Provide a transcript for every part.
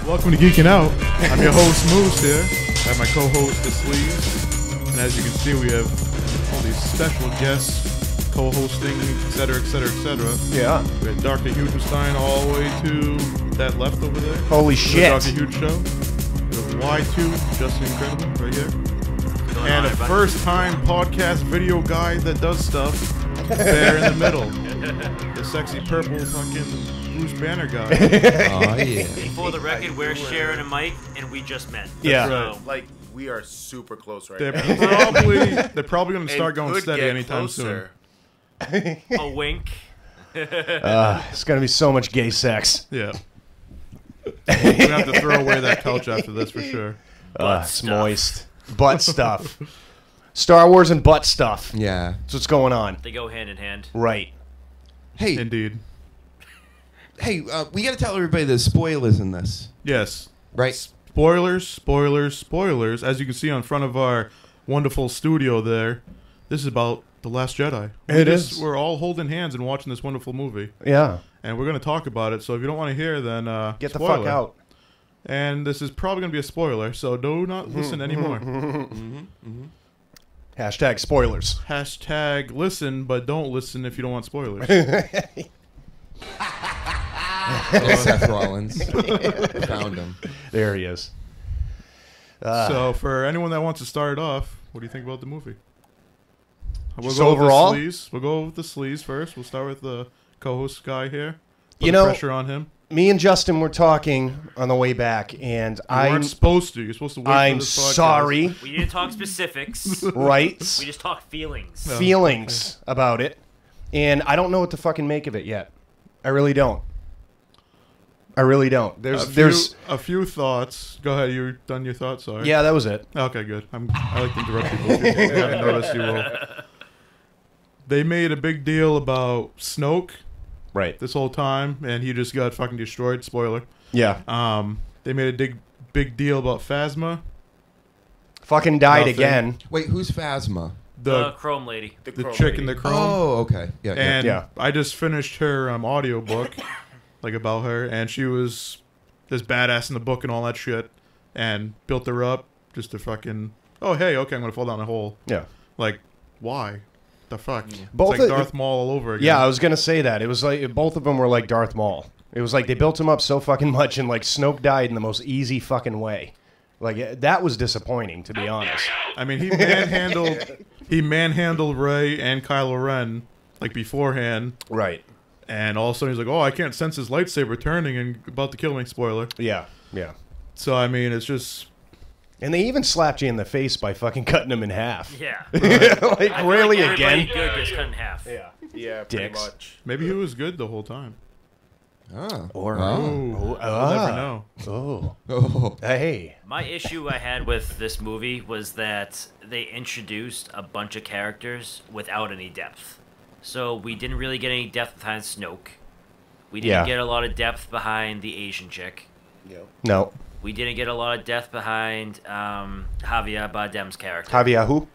Welcome to Geeking Out. I'm your host, Moose, here. I have my co-host, The Sleeves. And as you can see, we have all these special guests co-hosting, etc., etc., etc. Yeah. We had Dr. Hugenstein all the way to that left over there. Holy shit. Dr. Huge Show. We have Y2, Just Incredible, right here. And a first-time podcast video guy that does stuff there in the middle. The sexy purple fucking Bruce Banner guy. Oh, yeah. For the record, we're sharing a mic, and we just met. Yeah. So, Like, we are super close right They're now. probably going to start It going could steady get anytime closer. soon. a wink. It's gonna be so much gay sex. Yeah. We're going to have to throw away that couch after this for sure. It's stuff. moist. Butt stuff. Star Wars and butt stuff. Yeah. That's what's going on. They go hand in hand. Right. Hey, Indeed. we got to tell everybody there's spoilers in this, Yes. right? Spoilers, spoilers, spoilers. As you can see on front of our wonderful studio there, this is about The Last Jedi. It is. We're all holding hands and watching this wonderful movie. Yeah. And we're going to talk about it, so if you don't want to hear, then Get the spoiler. fuck out. And this is probably going to be a spoiler, so do not listen anymore. Hashtag spoilers. Hashtag listen, but don't listen if you don't want spoilers. Seth Rollins. Found him. There he is. So for anyone that wants to start off, what do you think about the movie? We'll Just go with the overall? sleaze. We'll go with the sleaze first. We'll start with the co-host guy here. Put You the know- pressure on him. Me and Justin were talking on the way back, and You I'm weren't supposed to. You're supposed to wait I'm for this podcast. sorry. We didn't talk specifics. Right? We just talked feelings. Yeah. Feelings about it, and I don't know what to fucking make of it yet. I really don't. I really don't. There's a few thoughts. Go ahead. You done your thoughts? Sorry. yeah, that was it. Okay, good. I like to interrupt people. If you haven't noticed, you will. They made a big deal about Snoke Right. this whole time, and he just got fucking destroyed. Spoiler. Yeah. They made a big deal about Fucking died Nothing. again. Wait, who's Phasma? The the Chrome lady. the Chrome chick lady. in the chrome. Oh, okay. Yeah, yeah. And Yeah. I just finished her audiobook, like about her, and she was this badass in the book and all that shit, and built her up just to fucking, oh hey, okay, I'm gonna fall down a hole. Yeah. Like, why? The fuck? Both it's like of- Darth Maul all over again. Yeah, I was gonna say that. It was like both of them were like Darth Maul. It was like they built him up so fucking much, and like Snoke died in the most easy fucking way. Like that was disappointing, to be honest. I mean, he manhandled Rey and Kylo Ren like beforehand, Right. and all of a sudden he's like, oh, I can't sense his lightsaber turning and about to kill me. Spoiler. Yeah. Yeah. So I mean, it's just. And they even slapped you in the face by fucking cutting him in half. Yeah. Like I feel really like everybody again? good gets cut in half. Yeah. Yeah, pretty Dicks. much. Maybe he was good the whole time. Oh. Or oh. We'll never know. Oh. Oh. Hey. My issue I had with this movie was that they introduced a bunch of characters without any depth. So we didn't really get any depth behind Snoke. We didn't Yeah. get a lot of depth behind the Asian chick. No. We didn't get a lot of depth behind Javier Bardem's character. Javier who?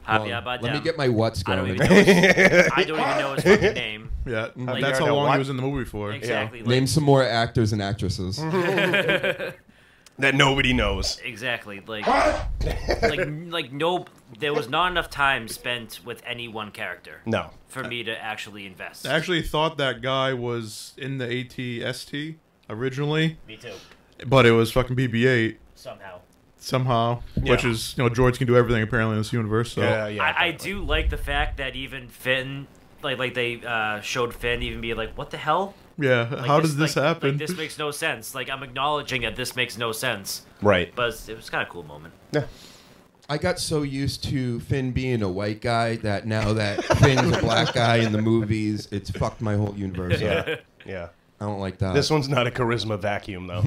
Javier Bardem. Let me get my what's I don't going. even know his, I don't even know his fucking name. Yeah, Like, that's you how know long what? he was in the movie for. Exactly. Like, Name some more actors and actresses. That nobody knows. Exactly. Like no, there was not enough time spent with any one character No. for me to actually invest. I actually thought that guy was in the AT-ST originally, Me too. but it was fucking BB-8 Somehow. which is, droids can do everything apparently in this universe. So Yeah. I do like the fact that even Finn, like they showed Finn even be like, what the hell? Yeah, Like, how does this like, happen? Like, this makes no sense. Like, I'm acknowledging that this makes no sense. Right. But it was kind of a cool moment. Yeah. I got so used to Finn being a white guy that now that Finn's a black guy in the movies, it's fucked my whole universe up. Yeah. Yeah. I don't like that. This one's not a charisma vacuum, though.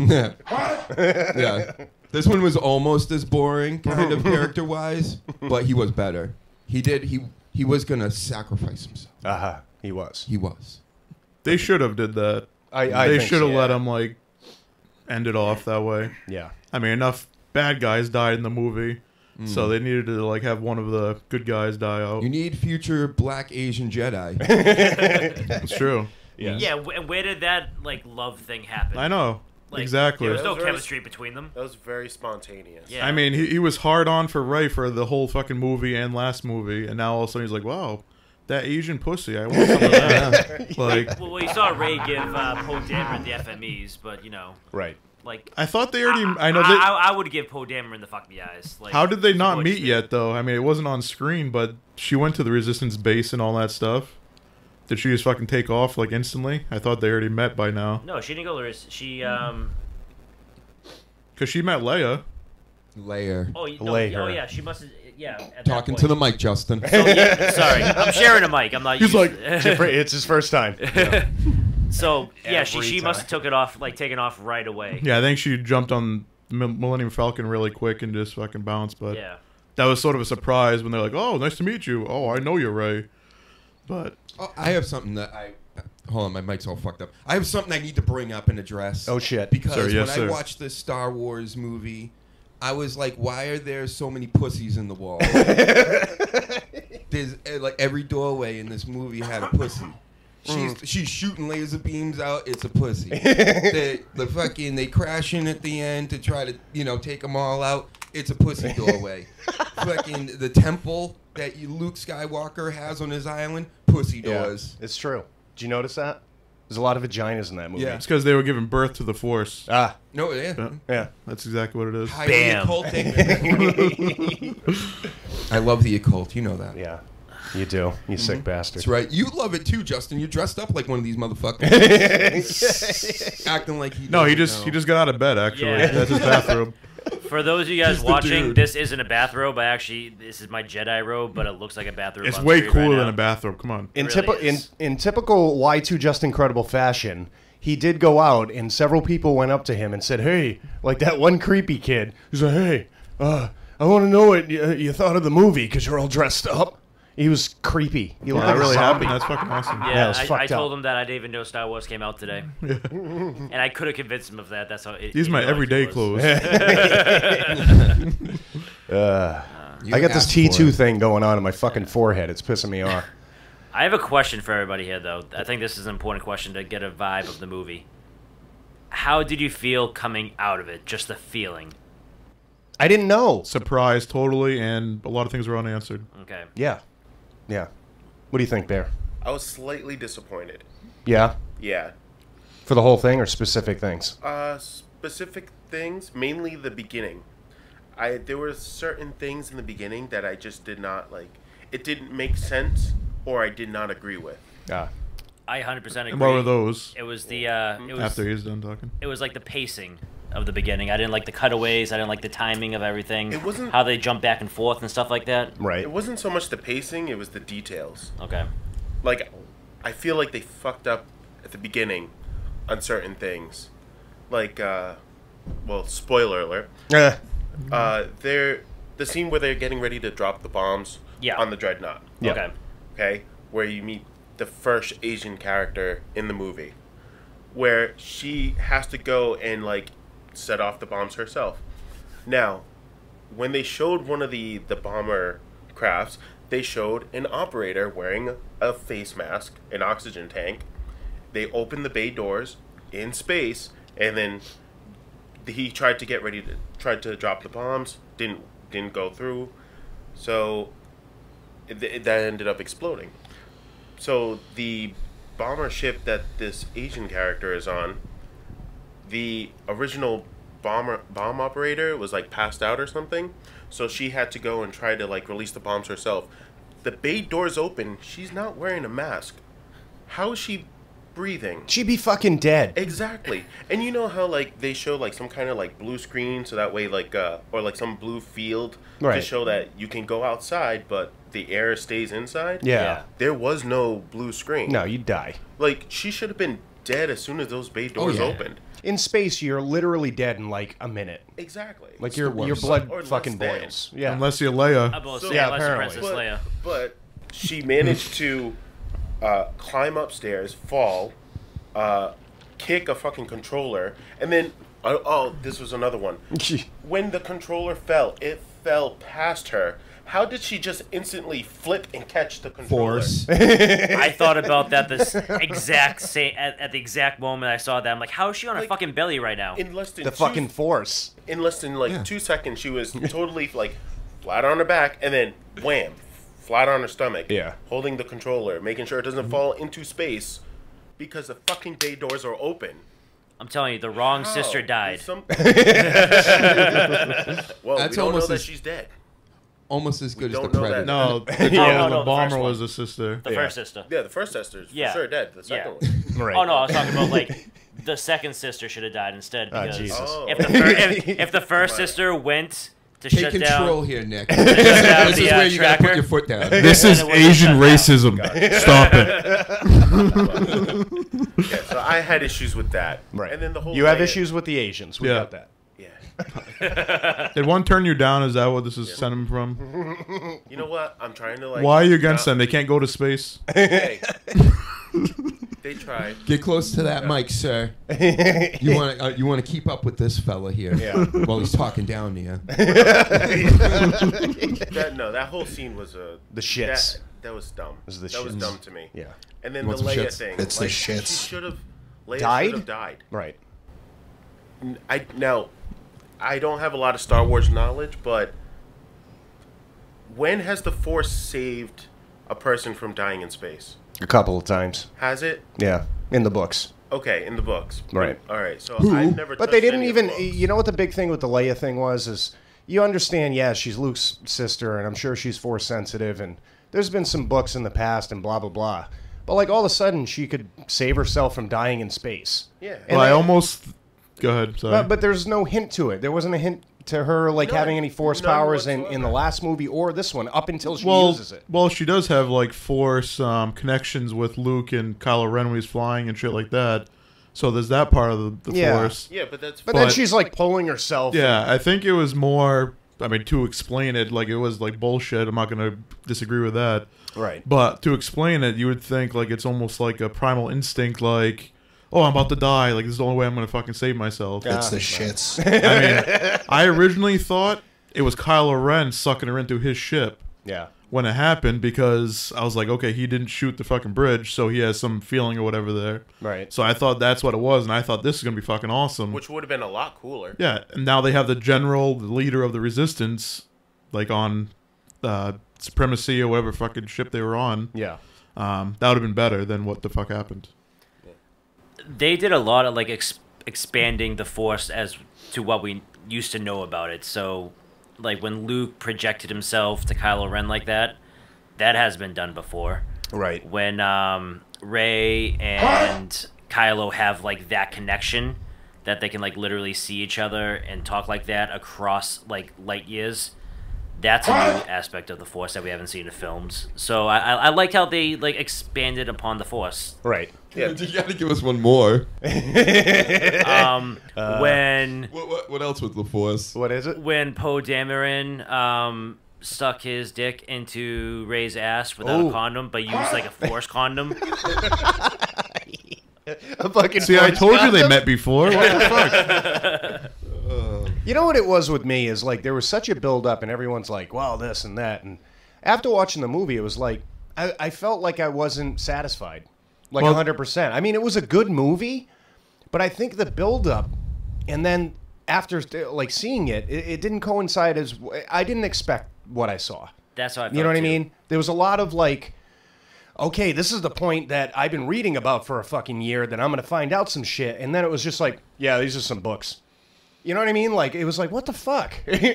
Yeah. This one was almost as boring, kind of character-wise, but he was better. He was gonna sacrifice himself. He was. He was. They should have did that. I They think should have so, let yeah. him like end it off that way. Yeah. I mean, enough bad guys died in the movie, so they needed to like have one of the good guys die out. You need future black Asian Jedi. It's true. Yes. Yeah, and where did that like love thing happen? I know. Like, Exactly. There was no That was very chemistry between them. That was very spontaneous. Yeah. I mean, he was hard on for Ray for the whole fucking movie and last movie, and now all of a sudden he's like, wow, that Asian pussy, I want some of that. Like, Well, you saw Ray give Poe Dameron the FMEs, but you know, Right. like I thought they already, I know I would give Poe Dameron the fuck me eyes. Like, how did they not what meet she- yet, though? I mean, it wasn't on screen, but she went to the Resistance base and all that stuff. Did she just fucking take off, like, instantly? I thought they already met by now. No, she didn't go to. She Because she met Leia. Layer. Oh, no, Lay her. oh yeah, she must have. Yeah. At Talking that to the point. mic, Justin. Oh, yeah, sorry, I'm sharing a mic. I'm not. He's used- It's his first time. So yeah, she Every must time. have took it off, like taken off right away. Yeah, I think she jumped on Millennium Falcon really quick and just fucking bounced, but Yeah. that was sort of a surprise when they're like, oh, nice to meet you. Oh, I know you're Ray. But Oh, I have something that I. Hold on, my mic's all fucked up. I have something I need to bring up and address. Oh, shit. Because Sir, yes, when sir. I watched this Star Wars movie, I was like, why are there so many pussies in the wall? There's like every doorway in this movie had a pussy. She's shooting laser beams out. It's a pussy. The fucking they crash in at the end to try to take them all out. It's a pussy doorway. Fucking the temple that Luke Skywalker has on his island. Pussy Yeah, doors. it's true. Did you notice that? There's a lot of vaginas in that movie. Yeah. it's because they were giving birth to the Force. Ah, No, yeah. Yeah. yeah. That's exactly what it is. Highly Bam. occultic. I love the occult. You know that. Yeah. You do. You sick bastard. That's right. You love it too, Justin. You're dressed up like one of these motherfuckers. Acting like he. No, he doesn't just know. got out of bed, actually. Yeah. That's his bathrobe. For those of you guys He's the watching, dude. this isn't a bathrobe. This is my Jedi robe, but it looks like a bathrobe. It's on way screen cooler right than now. a bathrobe. Come on. In, It really in, is. in typical Y2 Just Incredible fashion, he did go out and several people went up to him and said, hey, like that one creepy kid. He's like, hey, I want to know what you thought of the movie because you're all dressed up. He was creepy. He looked That like a really zombie. happened. That's fucking awesome. Yeah, it Yeah, was I fucked told up. him that I didn't even know Star Wars came out today, and I could have convinced him of that. That's how. These are my everyday was. clothes. You I got this asked for T2 it. thing going on in my fucking forehead. It's pissing me off. I have a question for everybody here, though. I think this is an important question to get a vibe of the movie. How did you feel coming out of it? Just the feeling. I didn't know. Surprised totally, and a lot of things were unanswered. Okay. Yeah. Yeah. What do you think, Bear? I was slightly disappointed. Yeah? Yeah. For the whole thing or specific things? Specific things, mainly the beginning. There were certain things in the beginning that I just did not like. It didn't make sense, or I did not agree with. Yeah. I 100% agree. And what were those? It was the it was After he's done talking. it was like the pacing of the beginning. I didn't like the cutaways. I didn't like the timing of everything. It wasn't- how they jump back and forth and stuff like that. Right. It wasn't so much the pacing; it was the details. Okay. Like, I feel like they fucked up at the beginning on certain things. Like, well, spoiler alert. The scene where they're getting ready to drop the bombs Yeah. on the dreadnought. Yeah. Okay. Okay, where you meet the first Asian character in the movie, where she has to go and like set off the bombs herself. Now, when they showed one of the bomber crafts, they showed an operator wearing a face mask, an oxygen tank. They opened the bay doors in space, and then he tried to get ready to drop the bombs. Didn't go through, so that ended up exploding. So the bomber ship that this Asian character is on, the original bomb operator was like passed out or something, so she had to go and try to like release the bombs herself. The bay doors open. She's not wearing a mask. How is she breathing. She'd be fucking dead. Exactly. And you know how like they show like some kind of like blue screen so that way like or like some blue field to Right. show that you can go outside but the air stays inside? Yeah. There was no blue screen. No, you'd die. Like she should have been dead as soon as those bay doors yeah. opened. In space, you're literally dead in like a minute. Exactly. Like It's your the worst. blood Or less fucking than. boils. Yeah. Unless you're Leia. I'm both So- Yeah, unless apparently. Princess Leia. But she managed to climb upstairs, fall, kick a fucking controller, and then this was another one. When the controller fell, it fell past her. How did she just instantly flip and catch the controller? Force. I thought about that this exact same at the exact moment I saw that. I'm like, how is she on her Like, fucking belly right now? In less than The fucking force. in less than like Yeah. 2 seconds, she was totally like flat on her back, and then wham, flat on her stomach. Yeah. Holding the controller, making sure it doesn't fall into space, because the fucking bay doors are open. I'm telling you, the wrong How? sister died. Well, That's we don't know almost that as- she's dead. Almost as good as the don't know that. Predator. No, Yeah. the the bomber first one. was a sister. The first sister. Yeah, the first sister's Yeah. for sure dead. The second Yeah. one. Right. Oh no, I was talking about like the second sister should have died instead Oh, because Jesus. Oh. if the first sister went to Take shut control down, here, Nick. down This the, is where you gotta tracker. put your foot down. This is And it wasn't Asian shut down. racism. Stop it. Yeah, so I had issues with that. Right. And then the whole You have Leia- issues with the Asians. We Yeah. got that. Yeah. Did one turn you down? Is that what this is stemming from? You know what? I'm trying to like. Why are you against them? They can't go to space. Hey. They tried. Get close to that mic, sir. You want to keep up with this fella here. Yeah. While he's talking down to you. That whole scene was a The shits. That was dumb. was the that was shits. dumb to me. Yeah. And then You the want some Leia shits? thing. It's the like, shits. She should have. Leia Died? should have died. Right. I don't have a lot of Star Wars knowledge, but when has the Force saved a person from dying in space? A couple of times. Has it? Yeah. In the books. Okay, in the books. Right. All right. So Who? I've never. But they touched didn't any of the even. books. You know what the big thing with the Leia thing was? Is you understand? Yeah, she's Luke's sister, and I'm sure she's force sensitive. And there's been some books in the past, and blah blah blah. But like all of a sudden, she could save herself from dying in space. Yeah. And Well, I they- almost. Go ahead. Sorry. But there's no hint to it. There wasn't a hint to her like None. having any force None powers in the whatsoever. last movie or this one up until she well, uses it. well, she does have like force connections with Luke and Kylo Ren when he's flying and shit like that. So there's that part of the Yeah. force. Yeah, but that's. But then but- she's like pulling herself. Yeah, I think it was more. I mean, to explain it, like it was like bullshit. I'm not gonna disagree with that. Right. But to explain it, you would think like it's almost like a primal instinct, like, oh, I'm about to die. Like this is the only way I'm gonna fucking save myself. It's the shits. I mean, I originally thought it was Kylo Ren sucking her into his ship Yeah. when it happened because I was like, okay, he didn't shoot the fucking bridge, so he has some feeling or whatever there. Right. So I thought that's what it was, and I thought this is gonna be fucking awesome. Which would have been a lot cooler. Yeah, and now they have the general, the leader of the resistance, like on Supremacy or whatever fucking ship they were on. Yeah. That would have been better than what the fuck happened. They did a lot of like expanding the Force as to what we used to know about it. So, like when Luke projected himself to Kylo Ren like that has been done before. Right. When Rey and Kylo have like that connection that they can like literally see each other and talk like that across like light years. That's a new aspect of the Force that we haven't seen in films. So I like how they like expanded upon the Force. Right. Yeah. You gotta give us one more. When What else with the Force? What is it? when Poe Dameron stuck his dick into Rey's ass without Ooh. a condom, but used like a Force condom. A fucking See, I force told you condom? they met before. What the fuck? You know what it was with me is like there was such a build up and everyone's like, wow, this and that. And after watching the movie, it was like I felt like I wasn't satisfied. Like Well- 100%. I mean, it was a good movie, but I think the build up and then after like seeing it, it didn't coincide as I didn't expect what I saw. That's how I felt. You know what I too. mean? There was a lot of like, okay, this is the point that I've been reading about for a fucking year that I'm going to find out some shit. And then it was just like, yeah, these are some books. You know what I mean? Like, it was like, what the fuck? You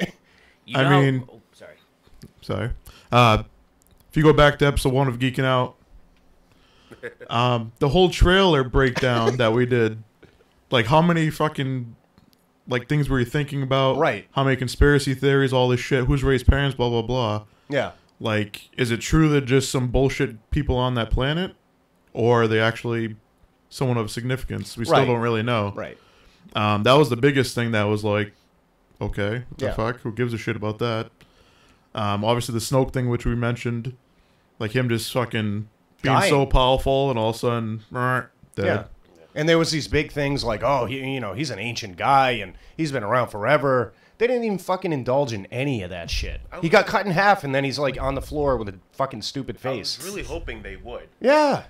I know how- mean- oh, sorry. Sorry. If you go back to episode 1 of Geeking Out, The whole trailer breakdown that we did, like how many fucking like things were you thinking about? Right. How many conspiracy theories, all this shit, who's Ray's parents, blah blah blah. Yeah. Like, is it true that just some bullshit people on that planet, or are they actually someone of significance? We still Right. don't really know. Right. That was the biggest thing that was like, okay, what the Yeah. fuck? Who gives a shit about that? Obviously the Snoke thing, which we mentioned, like him just fucking being Dying. so powerful and all of a sudden, dead. Yeah. And there was these big things like, oh, he's an ancient guy and he's been around forever. They didn't even fucking indulge in any of that shit. He got cut in half and then he's like on the floor with a fucking stupid I face. was really hoping they would. Yeah.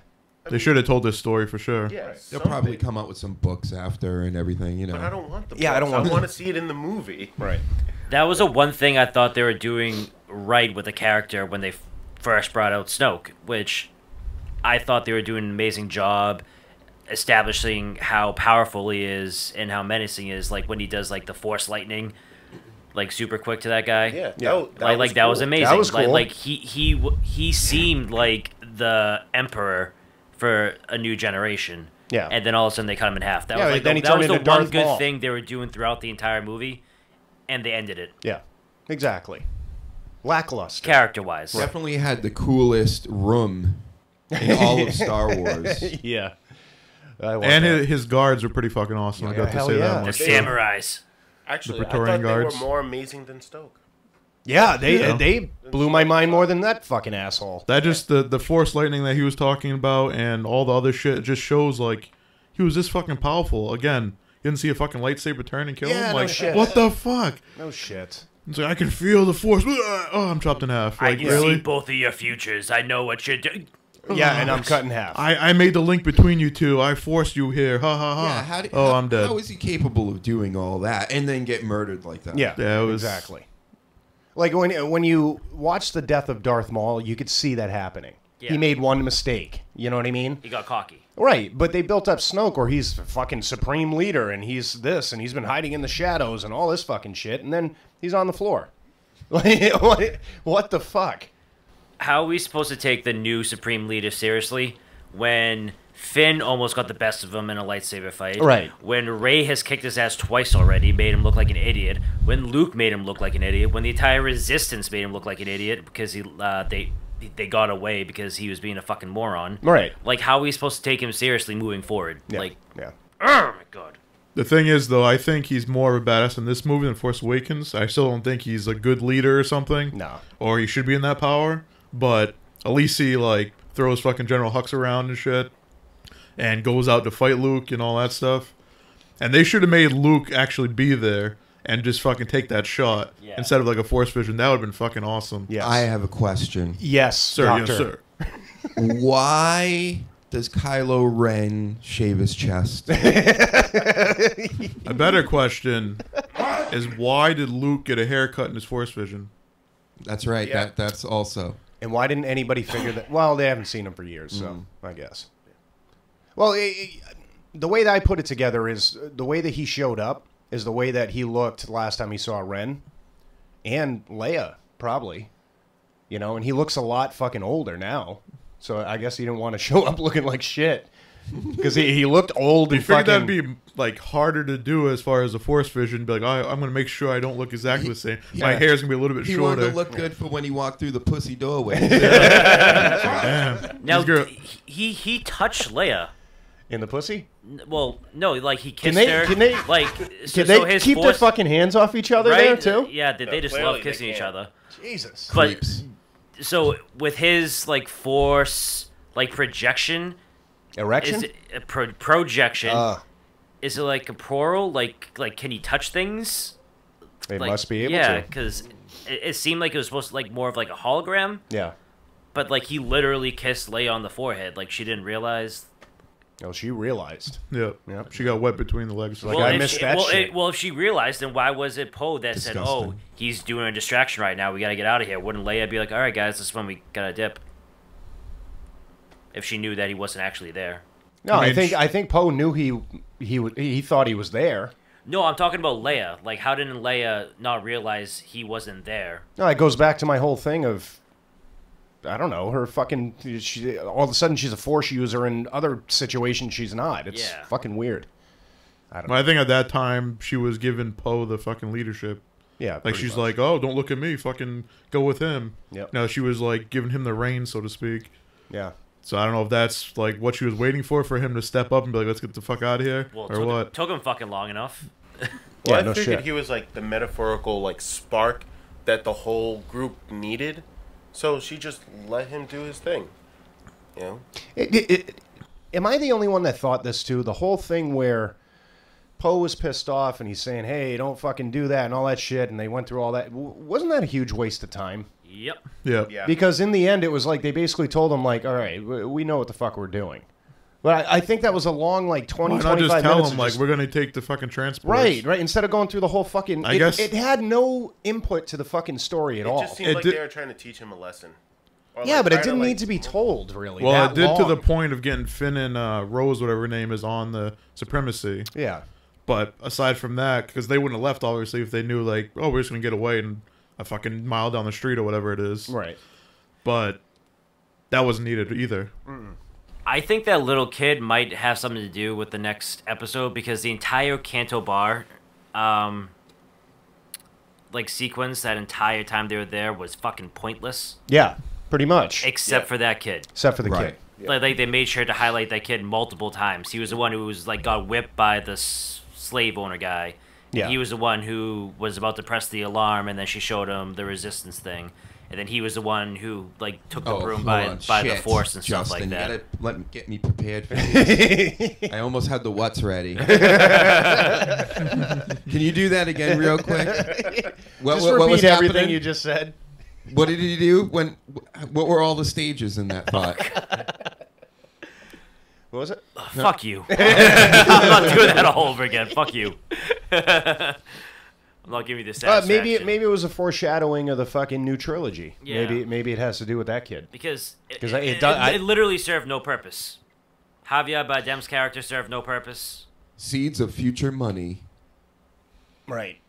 They should have told this story for sure. Yeah, They'll probably come out with some books after and everything, you know. But I don't want the Yeah, I books. don't want I want to see it in the movie. Right. That was a one thing I thought they were doing right with the character when they first brought out Snoke, which I thought they were doing an amazing job establishing how powerful he is and how menacing he is. Like when he does like the Force lightning, like super quick to that guy. Yeah, Yeah. That was cool. amazing. That was cool. Like he seemed like the Emperor for a new generation. Yeah. And then all of a sudden they cut him in half. That Yeah, was like then he that was turned the into one Darth good Maul. thing they were doing throughout the entire movie, and they ended it Yeah. Exactly. Lackluster. character wise. Definitely had the coolest room in all of Star Wars. Yeah. I want And that. his guards are pretty fucking awesome. I Yeah, got to hell say yeah. that The much. samurais. Actually, The I thought Praetorian they Guards. were more amazing than Stoke. Yeah, they Yeah. they blew my mind more than that fucking asshole. That just the Force lightning that he was talking about and all the other shit just shows like he was this fucking powerful. Again, you didn't see a fucking lightsaber turn and kill Yeah, him. no Like shit. what the fuck? No shit. It's like I can feel the Force. Oh, I'm chopped in half. I Like can really? see both of your futures. I know what you're doing. Yeah, and I'm cut in half. I made the link between you two. I forced you here. Ha ha ha. I'm dead. How is he capable of doing all that and then get murdered like that? Yeah, Yeah, it was- exactly. Like when you watch the death of Darth Maul, you could see that happening. Yeah. He made one mistake. You know what I mean? He got cocky. Right, but they built up Snoke where he's the fucking supreme leader and he's this and he's been hiding in the shadows and all this fucking shit and then he's on the floor. Like, what the fuck? How are we supposed to take the new Supreme Leader seriously when Finn almost got the best of him in a lightsaber fight? Right. When Rey has kicked his ass twice already, made him look like an idiot. When Luke made him look like an idiot. When the entire Resistance made him look like an idiot because they got away because he was being a fucking moron. Right. Like, how are we supposed to take him seriously moving forward? Yeah. Like, yeah. oh my god. The thing is, though, I think he's more of a badass in this movie than Force Awakens. I still don't think he's a good leader or something. No. Or he should be in that power. But at least he, like, throws fucking General Hux around and shit. And goes out to fight Luke and all that stuff. And they should have made Luke actually be there and just fucking take that shot. Yeah. Instead of, like, a Force vision. That would have been fucking awesome. Yes. I have a question. Yes, Sir, doctor. yes, sir. Why does Kylo Ren shave his chest? A better question is why did Luke get a haircut in his Force vision? That's right. Yeah. That's also. And why didn't anybody figure that? Well, they haven't seen him for years, so I guess. Well, the way that I put it together is the way that he showed up is the way that he looked last time he saw Ren and Leia, probably. You know, and he looks a lot fucking older now. So I guess he didn't want to show up looking like shit. Because he looked old You and figured fucking... that'd be like harder to do as far as the Force vision. Be like, I'm going to make sure I don't look exactly the same. My Yeah. hair's going to be a little bit He shorter. wanted to look good for when he walked through the pussy doorway. Damn. Now, These girl- he touched Leia. In the pussy? Well, no, like he kissed they- her. can they- like, Can they keep their fucking hands off each other there, too? Yeah, they just clearly love kissing they each can. other. Jesus. But Creeps. so with his like force, like projection, Erection? is it a projection? Uh, Is it like corporeal? Like can he touch things? they Like, must be able yeah, to. because it seemed like it was supposed to like more of like a hologram, Yeah. but like he literally kissed Leia on the forehead. Like she didn't realize. Oh, she realized. Yep. Yep. She got wet between the legs. Like, I if missed she, that well, shit. well, if she realized, then why was it Poe that said, "Oh, Disgusting. he's doing a distraction right now. We gotta get out of here"? Wouldn't Leia be like, "All right, guys, this is when we gotta dip"? If she knew that he wasn't actually there. No, I mean, I think Poe knew he thought he was there. No, I'm talking about Leia. Like, how didn't Leia not realize he wasn't there? No, it goes back to my whole thing of I don't know, her fucking, all of a sudden she's a Force user, and other situations she's not. It's fucking weird. I don't know. I think at that time she was giving Poe the fucking leadership. Yeah, like she's like, oh, don't look at me, fucking go with him. Yep. Now she was like giving him the reins, so to speak. Yeah. So I don't know if that's like what she was waiting for him to step up and be like, let's get the fuck out of here, or what. Took him fucking long enough. Well, no I figured shit. he was like the metaphorical like spark that the whole group needed, so she just let him do his thing. You know. Am I the only one that thought this too? The whole thing where Poe was pissed off and he's saying, "Hey, don't fucking do that," and all that shit, and they went through all that. Wasn't that a huge waste of time? Yep. Yeah. Because in the end, it was like they basically told him, like, all right, we know what the fuck we're doing. But I think that was a long, like, 20, Why not 25 just tell minutes. him, like, we're going to take the fucking transport. Right. Instead of going through the whole fucking... I guess... It had no input to the fucking story at all. It just seemed like they were trying to teach him a lesson. Or yeah, like, but it try didn't like, need to be told, really. Well, that it did long. to the point of getting Finn and Rose, whatever her name is, on the Supremacy. Yeah. But aside from that, because they wouldn't have left, obviously, if they knew, like, oh, we're just going to get away and a fucking mile down the street or whatever it is. Right. But that wasn't needed either. I think that little kid might have something to do with the next episode because the entire Canto Bar, like, sequence, that entire time they were there was fucking pointless. Yeah, pretty much. Except for that kid. Except for the kid. Yeah. Like, they made sure to highlight that kid multiple times. He was the one who was, like, got whipped by the slave owner guy. Yeah. He was the one who was about to press the alarm, and then she showed him the resistance thing. And then he was the one who, like, took the broom by the Force and stuff like that. You gotta get me prepared for this. I almost had the what's ready. Can you do that again real quick? Just repeat everything you just said. What did he do? What were all the stages in that thought? What was it? Fuck you. I'm not doing that all over again. Fuck you. I'm not giving you the satisfaction. Maybe it was a foreshadowing of the fucking new trilogy. Yeah. Maybe it has to do with that kid. Because it it literally served no purpose. Javier Bardem's character served no purpose. Seeds of future money. Right.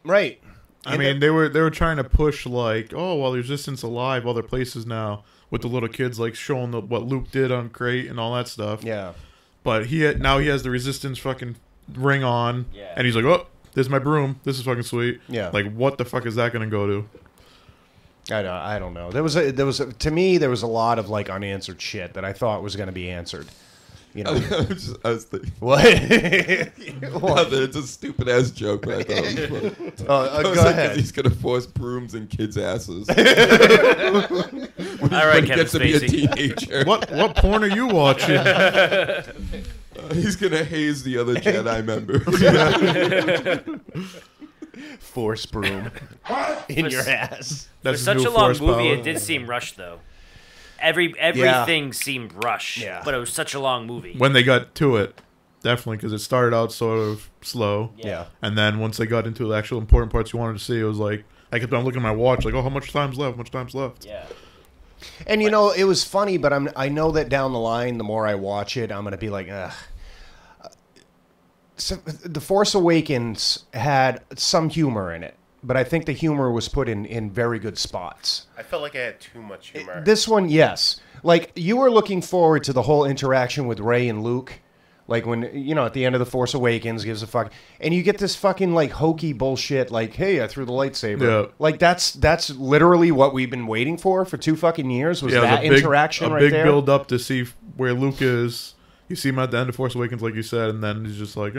I mean, they were trying to push, like, oh, well, the Resistance alive other places now with the little kids, like, showing what Luke did on Crate and all that stuff. Yeah. But now he has the Resistance fucking ring on, Yeah. and he's like, oh, this is my broom. This is fucking sweet. Yeah. Like, what the fuck is that going to go to? I don't know. There was to me there was a lot of like unanswered shit that I thought was going to be answered. You know. I was thinking. What? It's a stupid ass joke, but I thought it was funny. Go ahead. He's gonna force brooms in kids' asses. All right, Kevin gets to be a Spacey. teenager. What porn are you watching? He's gonna haze the other Jedi members. Force broom in your ass. For That's such new a long Force movie, power. it did seem rushed, though. Everything seemed rushed, but it was such a long movie. When they got to it, definitely, because it started out sort of slow. Yeah. And then once they got into the actual important parts you wanted to see, it was like, I kept on looking at my watch, like, oh, how much time's left? How much time's left? Yeah. And you know, it was funny, but I know that down the line, the more I watch it, I'm going to be like, ugh. So, The Force Awakens had some humor in it, but I think the humor was put in very good spots. I felt like I had too much humor. This one, yes. Like, you were looking forward to the whole interaction with Rey and Luke. Like, when, you know, at the end of The Force Awakens, gives a fuck. And you get this fucking, like, hokey bullshit, like, hey, I threw the lightsaber. Yeah. Like, that's literally what we've been waiting for 2 fucking years, was that it was interaction right there. A big there. build up to see where Luke is. You see him at the end of Force Awakens, like you said, and then he's just like,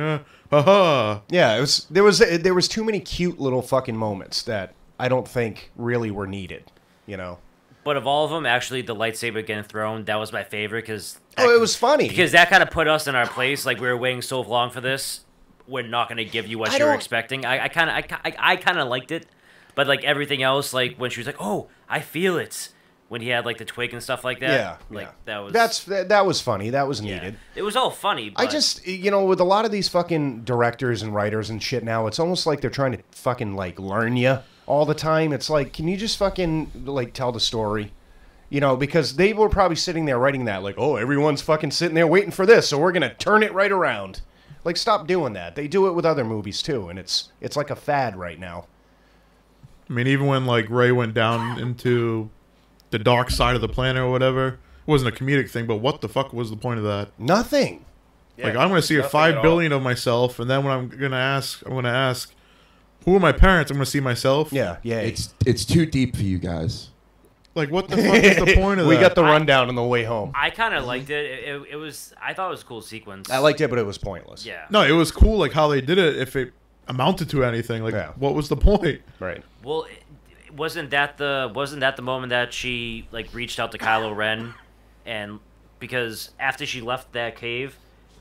haha. Yeah, there was too many cute little fucking moments that I don't think really were needed, you know? But of all of them, actually, the lightsaber getting thrown, that was my favorite because... Oh, it was funny. Because that kind of put us in our place. Like, we were waiting so long for this. We're not going to give you what you were expecting. I kind of liked it. But, like, everything else, like, when she was like, oh, I feel it. When he had, like, the twig and stuff like that. Yeah. Like, that was... That was funny. That was needed. It was all funny, but... I just, you know, with a lot of these fucking directors and writers and shit now, it's almost like they're trying to fucking, like, learn you all the time. It's like, can you just fucking, like, tell the story? You know, because they were probably sitting there writing that, like, oh, everyone's fucking sitting there waiting for this, so we're going to turn it right around. Like, stop doing that. They do it with other movies, too, and it's like a fad right now. I mean, even when, like, Rey went down into the dark side of the planet or whatever. It wasn't a comedic thing, but what the fuck was the point of that? Nothing. Like, I'm going to see a 5 billion of myself, and then when I'm going to ask, who are my parents? I'm going to see myself. Yeah, yeah. It's too deep for you guys. Like, what the fuck is the point of that? We got the rundown on the way home. I kind of liked it. It was. I thought it was a cool sequence. I liked it, but it was pointless. Yeah. No, it was cool, like, how they did it. If it amounted to anything, like, what was the point? Right. Well, wasn't that the moment that she like reached out to Kylo Ren, and because after she left that cave,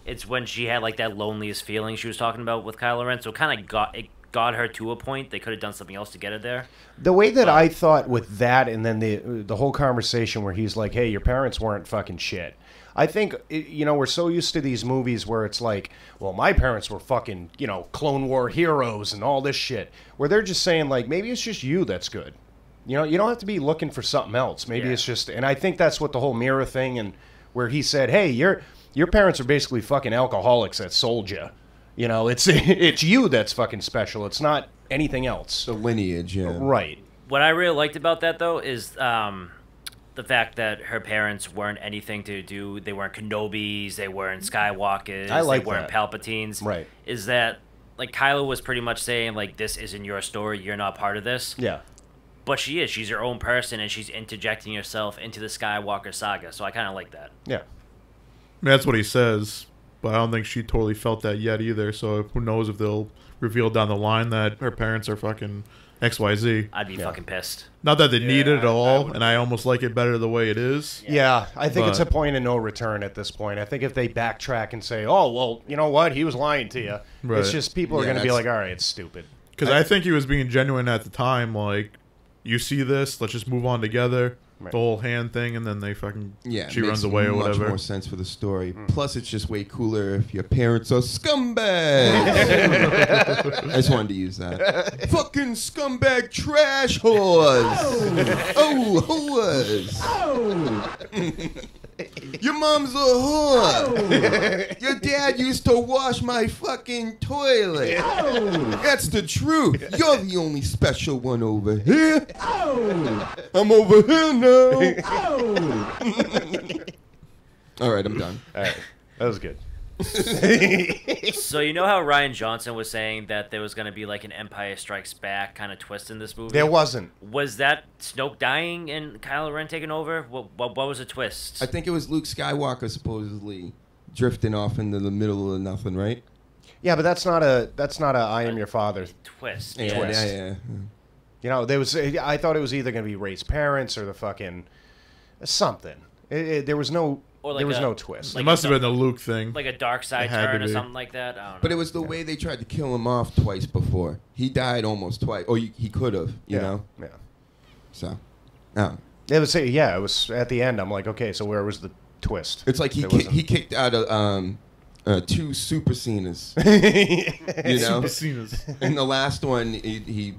it's when she had like that loneliest feeling she was talking about with Kylo Ren. So it kind of got her to a point. They could have done something else to get her there. The way that I thought with that, and then the whole conversation where he's like, "Hey, your parents weren't fucking shit." I think, we're so used to these movies where it's like, well, my parents were fucking, Clone War heroes and all this shit. Where they're just saying, like, maybe it's just you that's good. You don't have to be looking for something else. Maybe it's just, and I think that's what the whole mirror thing, and where he said, hey, your parents are basically fucking alcoholics that sold you. It's you that's fucking special. It's not anything else. The lineage, yeah. Right. What I really liked about that, though, is the fact that her parents weren't anything to do. They weren't Kenobis. They weren't Skywalkers. They weren't Palpatines. Right. Is that, like, Kylo was pretty much saying, like, this isn't your story. You're not part of this. Yeah. But she is. She's her own person, and she's interjecting herself into the Skywalker saga. So I kind of like that. Yeah. I mean, that's what he says, but I don't think she totally felt that yet either. So who knows if they'll reveal down the line that her parents are fucking XYZ. I'd be fucking pissed. Not that they need it at all, and I almost like it better the way it is. Yeah, I think it's a point of no return at this point. I think if they backtrack and say, oh, well, you know what? He was lying to you. Right. It's just people are going to be like, all right, it's stupid. Because I think he was being genuine at the time, like, you see this, let's just move on together. Right. The whole hand thing, and then they fucking she makes runs away or much whatever. More sense for the story. Plus, it's just way cooler if your parents are scumbags. I just wanted to use that. Fucking scumbag trash whores. Whores. Your mom's a whore. Your dad used to wash my fucking toilet. That's the truth. You're the only special one over here. I'm over here now. All right, I'm done. All right, that was good. So you know how Rian Johnson was saying that there was going to be like an Empire Strikes Back kind of twist in this movie? There wasn't. Was that Snoke dying and Kylo Ren taking over? What was the twist? I think it was Luke Skywalker supposedly drifting off into the middle of nothing, right? Yeah, but that's not a I am your father twist. Yeah. I thought it was either going to be Rey's parents or the fucking something. There was no no twist. It must have been the Luke thing. Like a dark side turn or something like that. I don't know. But it was the way they tried to kill him off twice before. He died almost twice. Or he could have, you know? Yeah. So, It was it was at the end. I'm like, okay, so where was the twist? it's like he kicked out two Super Cenas. You know? Super Cenas. And the last one, he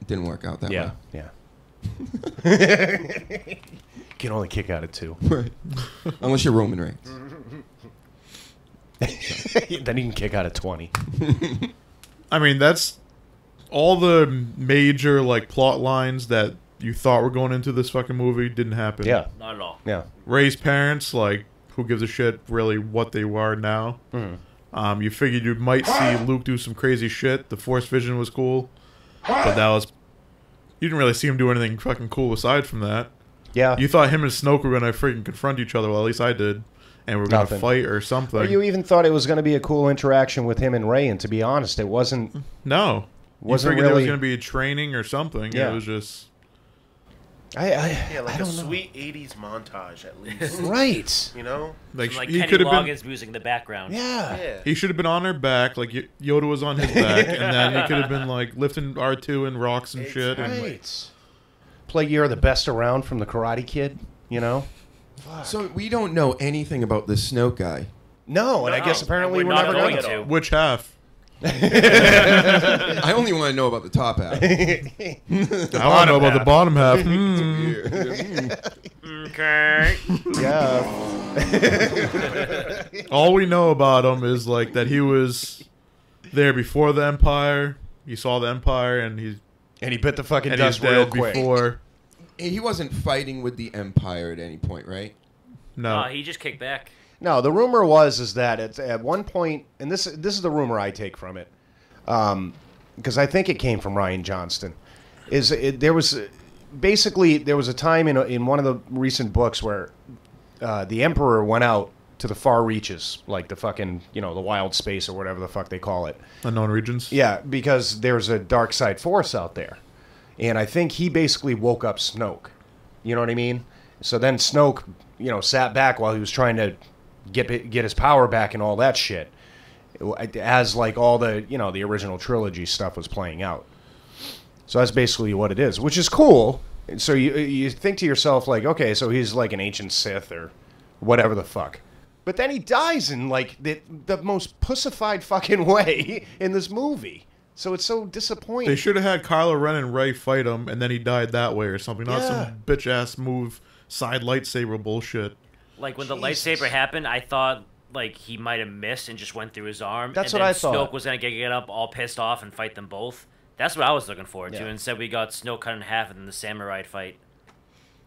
didn't work out that way. Yeah. Can only kick out at 2. Right. Unless you're Roman Reigns. Then he can kick out at 20. I mean, that's all the major like plot lines that you thought were going into this fucking movie didn't happen. Yeah. Not at all. Yeah. Rey's parents, like, who gives a shit really what they were now? Mm-hmm. You figured you might see Luke do some crazy shit. The Force Vision was cool, but you didn't really see him do anything fucking cool aside from that. Yeah. You thought him and Snoke were gonna freaking confront each other. Well, at least I did, and we're gonna fight or something. Or you even thought it was going to be a cool interaction with him and Rey, and to be honest, it wasn't. No, Wasn't you figured there was really- gonna be a training or something. Yeah. It was just I like a don't know. sweet 80s montage at least. Right. You know? Like he Kenny could have been. Loggins music in the background. Yeah. Yeah. He should have been on her back, like Yoda was on his back, and then he could have been like lifting R2 and rocks and shit. And Right. Play You're the Best Around from the Karate Kid, you know? So we don't know anything about this Snoke guy. No, and I guess apparently we're never going to. which half? I only want to know about the top half. I want to know about the bottom half. Okay. Yeah. All we know about him is like that he was there before the Empire. He saw the Empire, and And he bit the fucking and he's dust real dead quick. before. He wasn't fighting with the Empire at any point, right? No. He just kicked back. No, the rumor was that at one point, and this is the rumor I take from it, because I think it came from Ryan Johnston, there was a time in one of the recent books where the Emperor went out to the far reaches, like the fucking, the wild space or whatever the fuck they call it. Unknown regions? Yeah, because there's a dark side force out there. And I think he basically woke up Snoke. You know what I mean? So then Snoke, sat back while he was trying to get his power back and all that shit. As like all the, the original trilogy stuff was playing out. So that's basically what it is, which is cool. So you think to yourself, like, okay, so he's like an ancient Sith or whatever the fuck. But then he dies in like the most pussified fucking way in this movie. So it's so disappointing. They should have had Kylo Ren and Rey fight him, and then he died that way or something. Not some bitch-ass move, side lightsaber bullshit. Like, when the lightsaber happened, I thought, like, he might have missed and just went through his arm. That's and what then I thought. Snoke was going to get up all pissed off and fight them both. That's what I was looking forward to. Yeah. Instead, we got Snoke cut in half and then the samurai fight.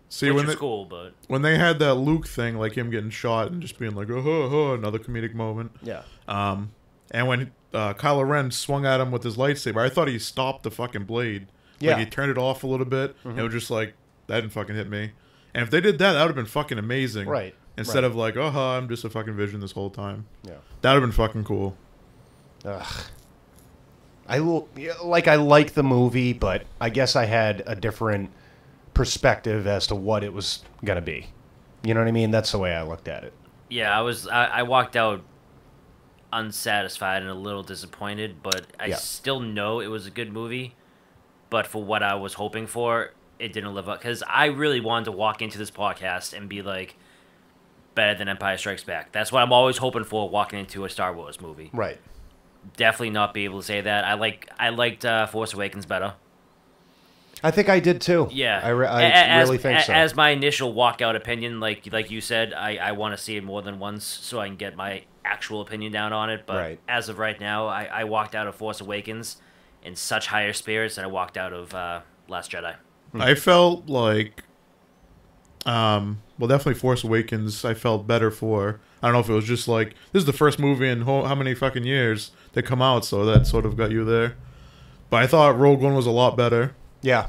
See, Which was cool, but... When they had that Luke thing, like him getting shot and just being like, oh, another comedic moment. Yeah. And when Kylo Ren swung at him with his lightsaber, I thought he stopped the fucking blade. Yeah. Like, he turned it off a little bit, and it was just like, that didn't fucking hit me. And if they did that, that would have been fucking amazing. Right. Instead of like, I'm just a fucking vision this whole time. Yeah. That would have been fucking cool. Ugh. I like the movie, but I guess I had a different perspective as to what it was gonna be. You know what I mean? That's the way I looked at it. Yeah, I walked out unsatisfied and a little disappointed, but I still know it was a good movie. But for what I was hoping for, it didn't live up. Because I really wanted to walk into this podcast and be like, better than Empire Strikes Back. That's what I'm always hoping for walking into a Star Wars movie. Right. Definitely not be able to say that. I liked Force Awakens better. I think I did too. Yeah, I really think so. As my initial walkout opinion, like you said, I want to see it more than once so I can get my actual opinion down on it. But as of right now, I walked out of Force Awakens in such higher spirits than I walked out of Last Jedi. I felt like, definitely Force Awakens I felt better for. I don't know if it was just like, this is the first movie in how many fucking years that come out, so that sort of got you there. But I thought Rogue One was a lot better. Yeah.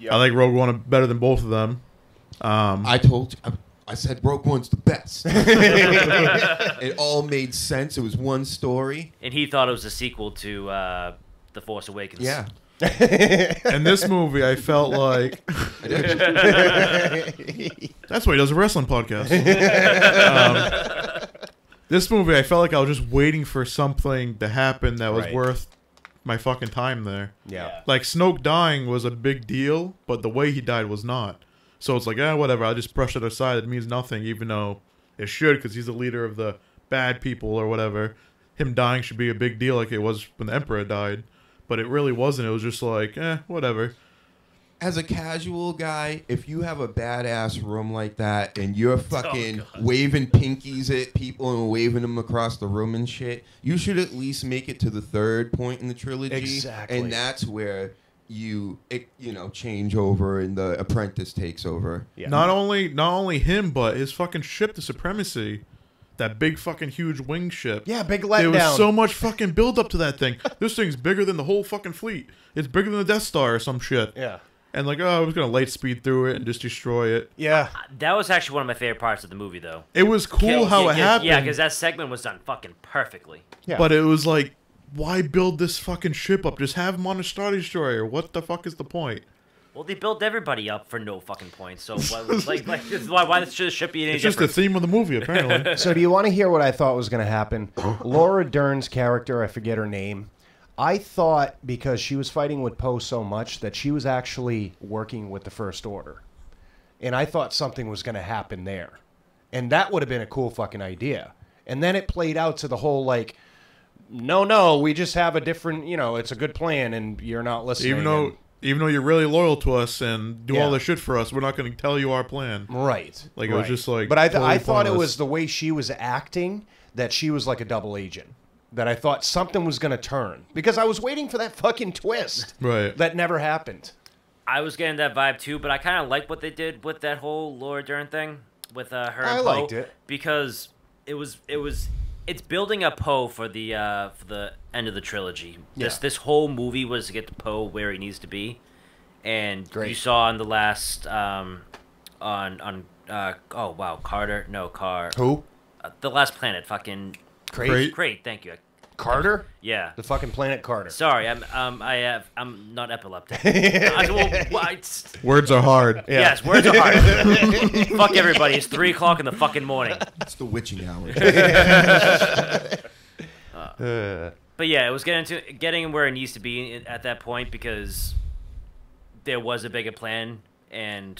I like Rogue One better than both of them. I told you. I said Rogue One's the best. It all made sense. It was one story. And he thought it was a sequel to The Force Awakens. Yeah. In this movie, I felt like... That's why he does a wrestling podcast. This movie, I felt like I was just waiting for something to happen that was worth my fucking time there. Yeah. Like, Snoke dying was a big deal, but the way he died was not. So it's like, whatever, I'll just brush it aside. It means nothing, even though it should, because he's the leader of the bad people or whatever. Him dying should be a big deal like it was when the Emperor died. But it really wasn't. It was just like, whatever. As a casual guy, if you have a badass room like that and you're fucking waving pinkies at people and waving them across the room and shit, you should at least make it to the third point in the trilogy. Exactly. And that's where you change over and the apprentice takes over. Yeah. Not only him, but his fucking ship, the Supremacy. That big fucking huge wing ship. Yeah, big letdown. There was so much fucking build up to that thing. This thing's bigger than the whole fucking fleet. It's bigger than the Death Star or some shit. Yeah. And like, I was gonna light speed through it and just destroy it. Yeah. That was actually one of my favorite parts of the movie, though. It was cool how it happened. Yeah, because that segment was done fucking perfectly. Yeah. But it was like, why build this fucking ship up? Just have him on a Star Destroyer. What the fuck is the point? Well, they built everybody up for no fucking point. So why should the ship be any It's just different? the theme of the movie, apparently. So do you want to hear what I thought was going to happen? Laura Dern's character, I forget her name. I thought because she was fighting with Poe so much that she was actually working with the First Order. And I thought something was going to happen there. And that would have been a cool fucking idea. And then it played out to the whole like, no, we just have a different, it's a good plan and you're not listening. Even though you're really loyal to us and do all this shit for us, we're not going to tell you our plan. Right. Like, it was just like... But I totally thought it pointless. was the way she was acting that she was like a double agent. That I thought something was going to turn. Because I was waiting for that fucking twist. Right. That never happened. I was getting that vibe too, but I kind of like what they did with that whole Laura Dern thing with her and I Poe, liked it because it's building up Poe for the end of the trilogy. Yeah. This whole movie was to get the Poe where he needs to be, and Great. you saw in the last Carter, no Car, Who? the Last Planet, fucking Crate? Crate. Thank you. Carter? Yeah. The fucking planet Carter. Sorry, I'm not epileptic. Words are hard. Yeah. Yes, words are hard. Fuck everybody. It's 3:00 in the fucking morning. It's the witching hour. But yeah, it was getting him where it needs to be at that point, because there was a bigger plan and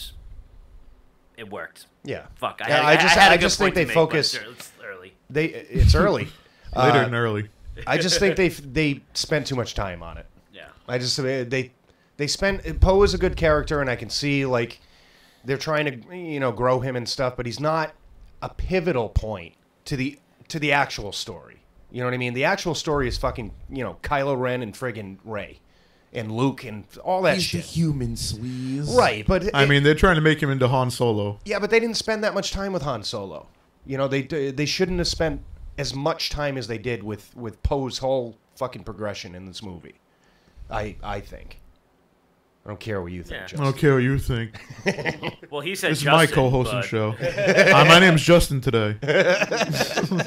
it worked. Yeah. Fuck. Yeah, I had a good just think point to they make, focus. but it's early. It's early. Later than early. I just think they spent too much time on it. Yeah. I just they spent. Poe is a good character, and I can see like they're trying to grow him and stuff, but he's not a pivotal point to the actual story. You know what I mean? The actual story is fucking Kylo Ren and friggin' Rey and Luke and all that He's shit. the human sleaze. Right, but I mean, they're trying to make him into Han Solo. yeah, but they didn't spend that much time with Han Solo. They shouldn't have spent as much time as they did with Poe's whole fucking progression in this movie. I think. I don't care what you think, Yeah. I Justin. don't care what you think. Well, he said This is Justin, my co-hosting but... show. My name's Justin today.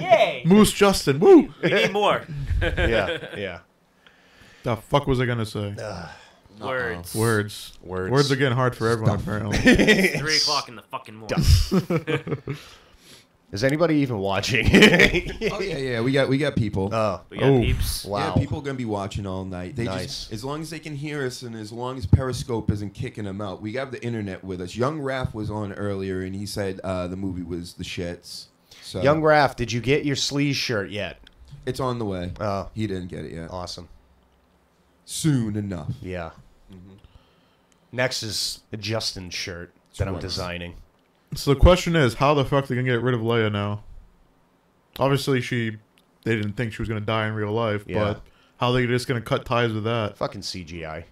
Yay! Moose Justin. Woo! We need more. Yeah. The fuck was I gonna say? Words. Words. Words. Words are getting hard for everyone, apparently. 3:00 in the fucking morning. Is anybody even watching? Oh yeah. We got people. Oh, We got Oh. peeps. wow. Yeah, people are gonna be watching all night. They Nice. just, as long as they can hear us, and as long as Periscope isn't kicking them out, we have the internet with us. Young Raph was on earlier, and he said the movie was the shits. So Young Raph, did you get your sleeve shirt yet? it's on the way. Oh, He didn't get it yet. awesome. Soon enough. Yeah. Next is a Justin shirt that I'm Twice. designing. So the question is, how the fuck are they gonna get rid of Leia now? Obviously, they didn't think she was gonna die in real life, Yeah. but how are they just gonna cut ties with that? Fucking CGI.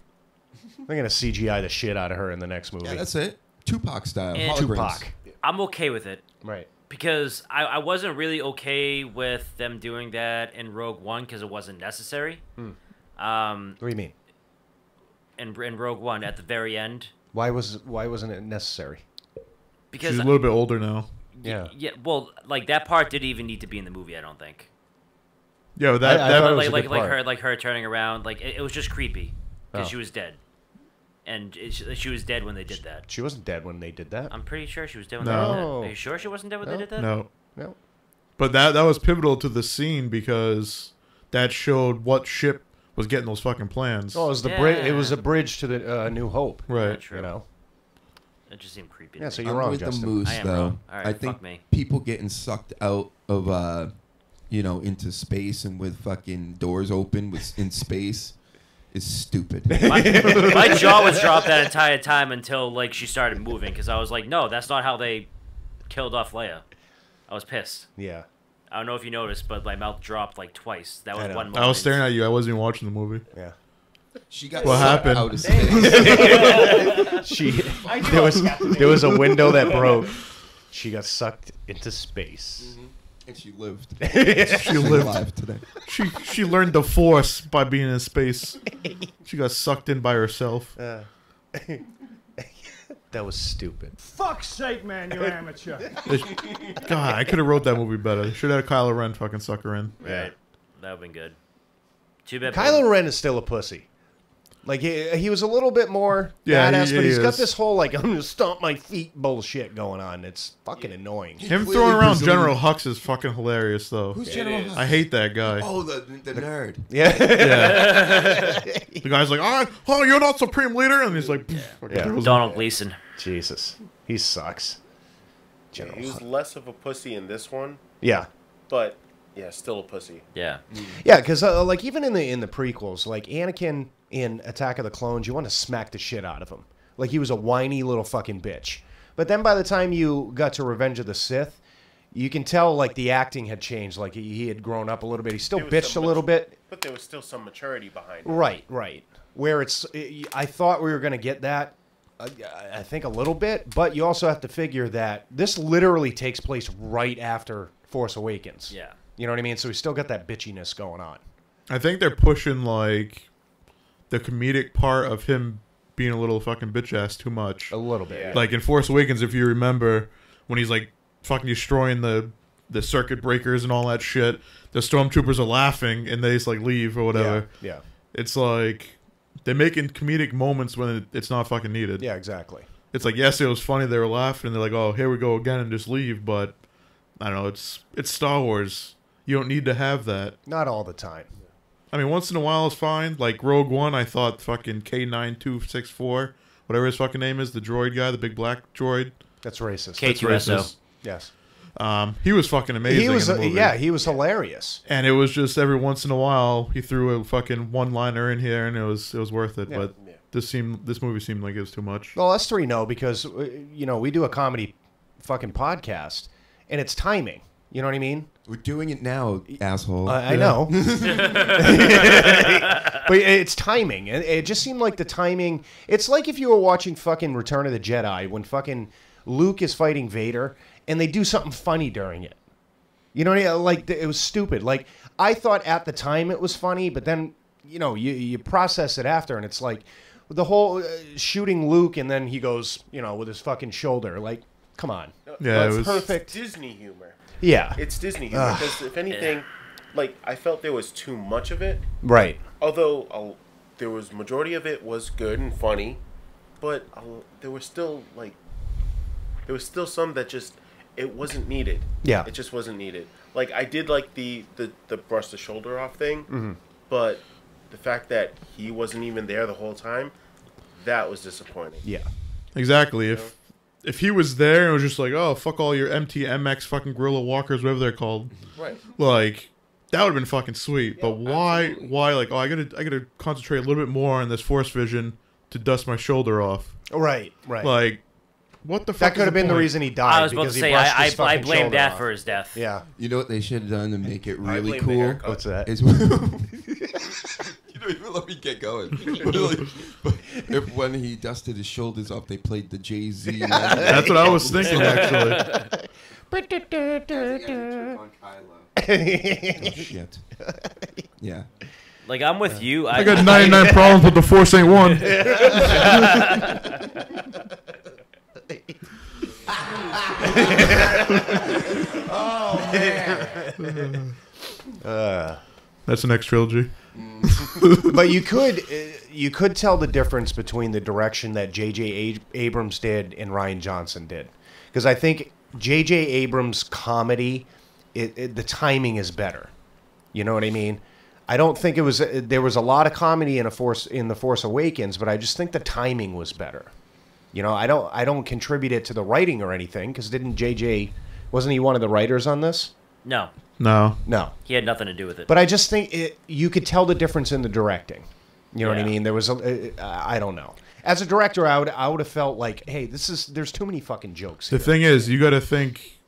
They're gonna CGI the shit out of her in the next movie. Yeah, that's it. Tupac style. And- Holograms. Tupac. I'm okay with it. Right. Because I wasn't really okay with them doing that in Rogue One, because it wasn't necessary. What do you mean? In Rogue One, at the very end. Why wasn't it necessary? Because She's a little bit older now. Yeah. yeah, well, like that part didn't even need to be in the movie, I don't think. Yeah, but that I that thought it was like a good part. like her turning around, like it was just creepy because Oh. she was dead, and she was dead when they did that. She wasn't dead when they did that. I'm pretty sure she was dead when No. they did that. No. Are you sure she wasn't dead when No. they did that? no. No. But that was pivotal to the scene because that showed what ship was getting those fucking plans. Oh, it was the Yeah. It was a bridge to the New Hope. Right. True. You know. It just seemed creepy. Yeah. to So me. you're I'm wrong, with Justin. the moose I am though. wrong. All right, I think fuck me. people getting sucked out of into space and with fucking doors open in space is stupid. My jaw was dropped that entire time until like she started moving, because I was like, no, that's not how they killed off Leia. I was pissed. Yeah. I don't know if you noticed, but my mouth dropped like twice. That I was know. one moment. I was staring at you. I wasn't even watching the movie. Yeah. She got What sucked happened? out of space. There was a window that broke. She got sucked into space. And she lived. She She's lived. alive today. She learned the Force by being in space. She got sucked in by herself. That was stupid. Fuck's sake, man, you're amateur. God, I could have wrote that movie better. Should have had Kylo Ren fucking suck her in. Right. That would've been good. Too bad. Kylo Ren is still a pussy. Like he was a little bit more Yeah, badass, he but he's got is. this whole like I'm gonna stomp my feet bullshit going on. It's fucking annoying. Him Clearly throwing around Brazilian. General Hux is fucking hilarious, though. Who's General Hux? I hate that guy. Oh, the nerd. Yeah. Yeah. The guy's like, oh, you're not Supreme Leader? And he's like, fucking Yeah. throws him. Donald Gleason. Jesus, he sucks. He General. was less of a pussy in this one, Yeah. but yeah, still a pussy. Yeah. Yeah, because like even in the prequels, like Anakin in Attack of the Clones, you want to smack the shit out of him. Like he was a whiny little fucking bitch. But then by the time you got to Revenge of the Sith, you can tell like the acting had changed. Like he had grown up a little bit. He still There was bitched a some little bit. But there was still some maturity behind it. Right. Where I thought we were gonna get that I think a little bit, but you also have to figure that this literally takes place right after Force Awakens. Yeah. You know what I mean? So we still got that bitchiness going on. I think they're pushing like the comedic part of him being a little fucking bitch ass too much. A little bit. Yeah. Like in Force Awakens, if you remember, when he's like fucking destroying the circuit breakers and all that shit, the stormtroopers are laughing and they just like leave or whatever. Yeah. It's like they're making comedic moments when it's not fucking needed. Yeah, exactly. It's like, yes, it was funny, they were laughing, and they're like, oh, here we go again, and just leave. But I don't know, it's Star Wars. You don't need to have that. Not all the time. I mean, once in a while is fine. Like Rogue One, I thought fucking K9264, whatever his fucking name is, the droid guy, the big black droid. That's racist. That's K2SO. racist. Yes. He was fucking amazing. He was, in the movie. yeah, he was hilarious. And it was just every once in a while he threw a fucking one-liner in here, and it was worth it. Yeah. But this movie seemed like it was too much. Well, us three know because, you know, we do a comedy fucking podcast, and it's timing. You know what I mean? We're doing it now, asshole. I know. But it's timing. It just seemed like the timing. It's like if you were watching fucking Return of the Jedi when fucking Luke is fighting Vader and they do something funny during it. You know what I mean? Like, it was stupid. Like, I thought at the time it was funny, but then, you know, you process it after and it's like the whole shooting Luke and then he goes, you know, with his fucking shoulder. Like, come on. Yeah, That's it was perfect. Disney humor. Yeah. It's Disney humor because if anything, like I felt there was too much of it. Right. Although there was majority of it was good and funny, but there was still some that just it wasn't needed. Yeah. It just wasn't needed. Like I did like the brush the shoulder off thing, Mm-hmm. but the fact that he wasn't even there the whole time, that was disappointing. Yeah. exactly. If he was there and it was just like, oh, fuck all your MTMX fucking Gorilla Walkers, whatever they're called, Right. like that would have been fucking sweet. But why? Like, oh, I gotta concentrate a little bit more on this Force vision to dust my shoulder off. Right. Right. Like, what the fuck? that could is have been the point? reason he died. I was about to because he say, brushed his I fucking blame shoulder that off. for his death. Yeah. You know what they should have done to make it I really blame the cool? haircut. What's that? Is you don't even let me get going. But if when he dusted his shoulders off, they played the Jay-Z. That's what I was thinking actually. on Kylo. Oh, shit. Yeah. Like, I'm with you. I got 99 problems with the Force ain't one. Oh man. That's the next trilogy. But you could tell the difference between the direction that J.J. Abrams did and Rian Johnson did, because I think J.J. Abrams' comedy, the timing is better. You know what I mean? I don't think it was. There was a lot of comedy in the Force Awakens, but I just think the timing was better. You know, I don't contribute it to the writing or anything, because wasn't he one of the writers on this? No, No. No. he had nothing to do with it. But I just think you could tell the difference in the directing. You know what I Yeah. mean? There was I don't know. As a director, I would have felt like, hey, there's too many fucking jokes The here. thing is, you got to think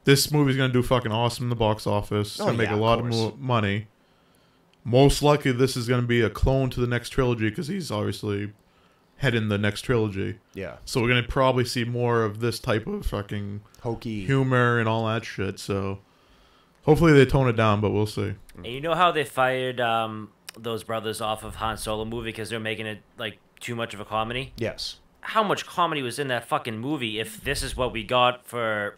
this movie's gonna do fucking awesome in the box office. It's Oh, gonna make yeah, a of lot course. of money. Most likely, this is gonna be a clone to the next trilogy because he's obviously heading the next trilogy. Yeah. So we're gonna probably see more of this type of fucking Hokey. humor and all that shit. So hopefully they tone it down, but we'll see. And you know how they fired those brothers off of Han Solo movie because they're making it like too much of a comedy? Yes. How much comedy was in that fucking movie if this is what we got for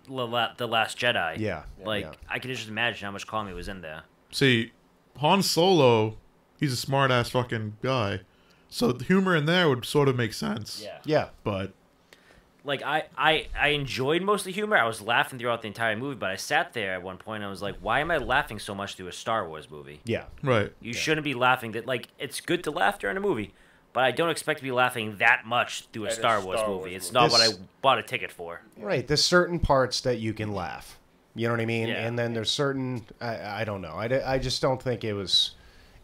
The Last Jedi? Yeah. Like, Yeah. I can just imagine how much comedy was in there. See, Han Solo, he's a smart ass fucking guy. So the humor in there would sort of make sense. Yeah. But Like, I enjoyed most of the humor. I was laughing throughout the entire movie, but I sat there at one point and I was like, why am I laughing so much through a Star Wars movie? Yeah. right. You shouldn't be laughing. That Like, it's good to laugh during a movie, but I don't expect to be laughing that much through a At a Star Wars Star movie. Wars It's movie. not what I This- bought a ticket for. Right. There's certain parts that you can laugh. You know what I mean? Yeah. And then there's certain I don't know. I just don't think it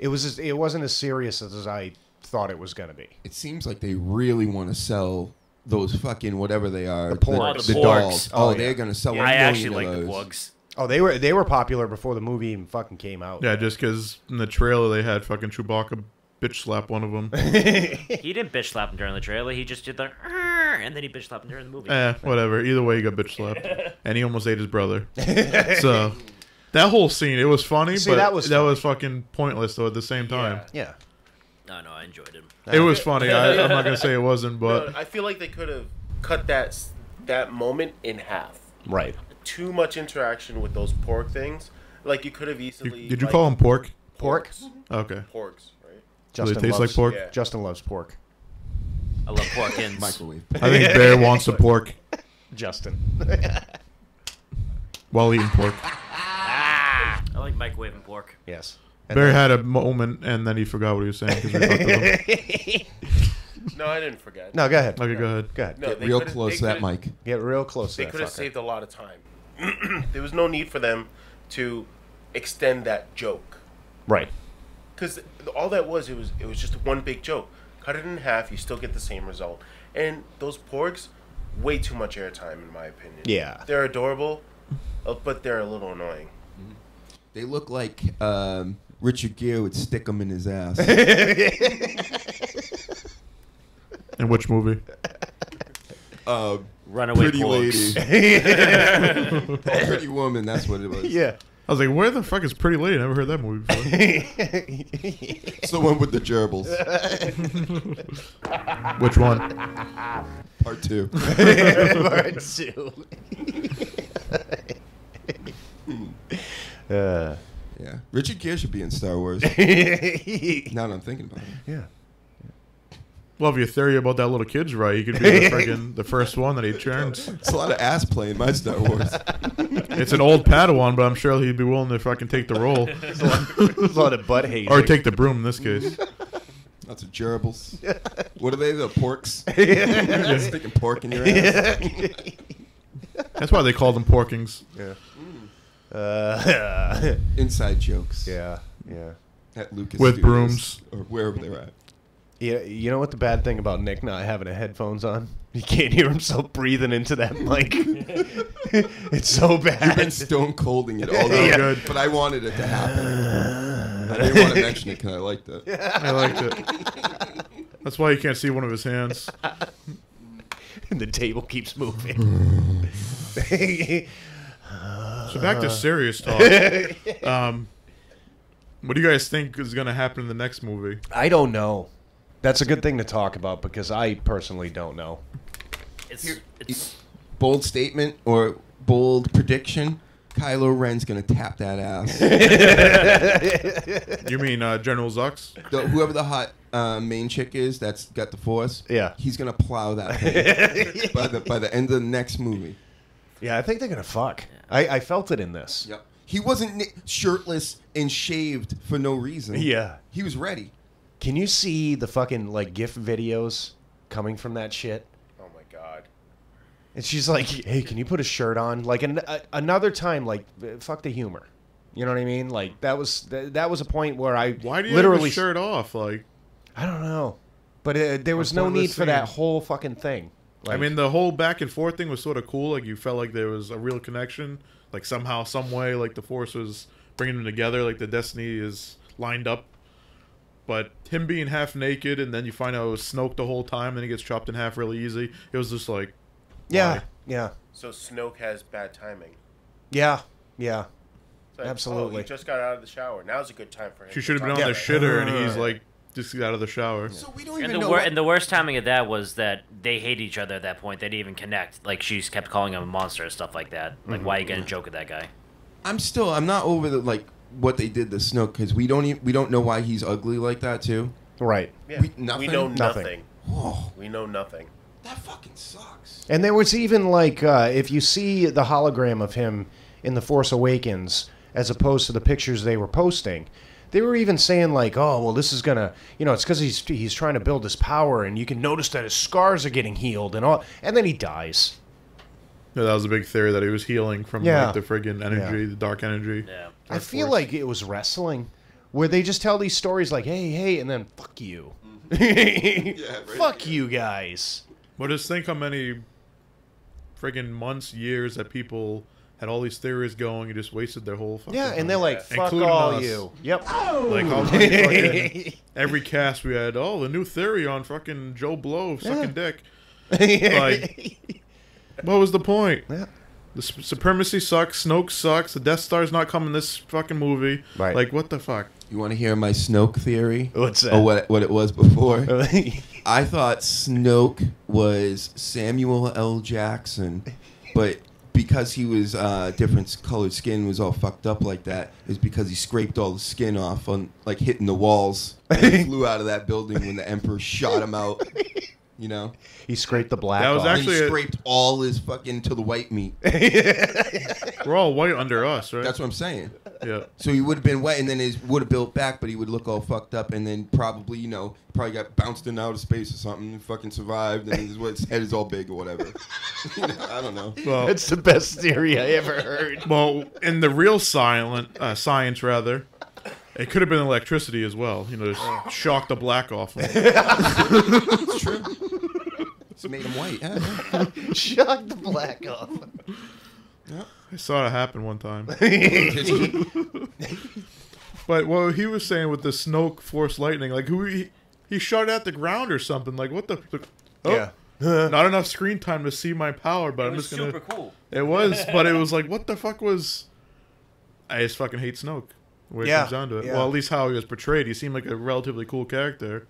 wasn't as serious as I thought it was going to be. It seems like they really want to sell those fucking whatever they are. The porgs. The Oh, the dolls. porgs. Oh, Oh, they're yeah. going to sell Yeah, a I million actually of like the those. Porgs. Oh, they were popular before the movie even fucking came out. Yeah, just because in the trailer they had fucking Chewbacca bitch slap one of them. He didn't bitch slap him during the trailer. He just did the and then he bitch slapped him during the movie. Whatever. Either way, he got bitch slapped, and he almost ate his brother. So that whole scene, it was funny, See, but that was fucking pointless though. At the same time, Yeah. No, I enjoyed him. it was funny. I'm not gonna say it wasn't, but No, I feel like they could have cut that moment in half. Right. Too much interaction with those pork things. Like you could have easily. did you call him pork? Pork? Okay. Porks, right? Do they taste like pork? Yeah. Justin loves pork. I love porkins. Microwave. I think Bear wants the pork Justin. while eating pork. I like microwaving pork. Yes. Bear had a moment, and then he forgot what he was saying because we fucked with him. No, I didn't forget. No, go ahead. Okay, go ahead. Go ahead. No, Get they real could've- close they to that could've- mic. Get real close to They that could have fucker. saved a lot of time. There was no need for them to extend that joke. Right. Because all that was, it was just one big joke. Cut it in half, you still get the same result. And those porgs, way too much airtime, in my opinion. Yeah. They're adorable, but they're a little annoying. They look like Richard Gere would stick them in his ass. In which movie? Runaway Pretty porks. Lady. Pretty Woman, that's what it was. Yeah. I was like, where the fuck is Pretty Lady? I never heard that movie before. It's the one with the gerbils. Which one? Part 2. Part 2. Yeah. Richard Gere should be in Star Wars. Now that I'm thinking about it. Yeah. Well, if your theory about that little kid's right, he could be the first one that he turns. It's a lot of ass play in my Star Wars. It's an old Padawan, but I'm sure he'd be willing to fucking take the role. There's a lot of butt hazing. Or take the broom in this case. Lots of gerbils. What are they? The porks? Sticking pork in your ass. That's why they called them porkings. Yeah. Inside jokes. Yeah. Yeah. At Lucas With Studios, brooms. or wherever they're at. Yeah, you know what the bad thing about Nick not having a headphones on? He can't hear himself breathing into that mic. It's so bad. You've been stone colding it all Yeah. night, but I wanted it to happen. I didn't want to mention it because I liked it. I liked it. That's why you can't see one of his hands. And the table keeps moving. So back to serious talk. What do you guys think is going to happen in the next movie? I don't know. That's a good thing to talk about because I personally don't know. It's Bold statement or bold prediction. Kylo Ren's going to tap that ass. You mean General Zux? Whoever the hot main chick is that's got the Force, Yeah. he's going to plow that thing by the end of the next movie. Yeah, I think they're going to fuck. I felt it in this. Yep. He wasn't shirtless and shaved for no reason. Yeah. He was ready. Can you see the fucking, like, GIF videos coming from that shit? Oh my god. And she's like, hey, can you put a shirt on? Like, another time, like, fuck the humor. You know what I mean? Like, that was a point where I Why do you literally... have a shirt off? Like, I don't know. But there was What's no one of the need for that scenes? whole fucking thing. I mean, the whole back and forth thing was sort of cool. Like, you felt like there was a real connection. Like, somehow, some way, like, the Force was bringing them together. Like, the destiny is lined up. But him being half naked, and then you find out it was Snoke the whole time, and then he gets chopped in half really easy. It was just like, yeah, why? yeah, So Snoke has bad timing. yeah, yeah. It's like, Absolutely. Oh, he just got out of the shower. Now's a good time for him. She to should have been on talk the about it. shitter, and he's like, just got out of the shower. So we don't and even the know. and the worst timing of that was that they hate each other at that point. They didn't even connect. Like she kept calling him a monster and stuff like that. Like why you gonna joke at that guy? I'm not over the what they did to Snoke because we don't know why he's ugly like that too. Right. Yeah. We- We nothing? know Nothing. nothing. Oh, We know nothing. that fucking sucks. And there was even like, if you see the hologram of him in The Force Awakens, as opposed to the pictures they were posting, they were even saying like, oh, well, this is gonna, it's because he's trying to build his power, and you can notice that his scars are getting healed and all, and then he dies. Yeah, that was a big theory that he was healing from Yeah. like the friggin' energy, Yeah. the dark energy. Yeah. I Dark feel Force. like it was wrestling, where they just tell these stories like, hey, and then fuck you, fuck you guys. But just think how many friggin' months, years that people had all these theories going and just wasted their whole fucking Yeah, time. and they're like, fuck Including all us. you. Yep. Like, how fucking, every cast we had, the new theory on fucking Joe Blow sucking dick. Like, what was the point? Yeah. The supremacy sucks, Snoke sucks, the Death Star's not coming this fucking movie. Right. Like, what the fuck? You want to hear my Snoke theory? What's that? Or what it was before? I thought Snoke was Samuel L. Jackson, but because he was different colored skin, was all fucked up like that, is because he scraped all the skin off on like hitting the walls and flew out of that building when the Emperor shot him out. You know, He scraped the black That was off. actually- and he scraped all his fucking to the white meat. We're all white under us, right? That's what I'm saying. Yeah. So he would have been wet, and then he would have built back, but he would look all fucked up, and then probably, probably got bounced in outer space or something, and fucking survived, and his head is all big or whatever. I don't know. Well, That's the best theory I ever heard. well, in the real science, rather, it could have been electricity as well. Just shock the black off him. It's true. It's made him white. Yeah. Shock the black off. I saw it happen one time. But what he was saying with the Snoke Force Lightning, like he shot at the ground or something. Like what the? Oh, Yeah. not enough screen time to see my power, but It I'm was just gonna. super cool. It was, but it was like, what the fuck was? I just fucking hate Snoke. When it Yeah, comes down to it. yeah. Well, at least how he was portrayed, he seemed like a relatively cool character.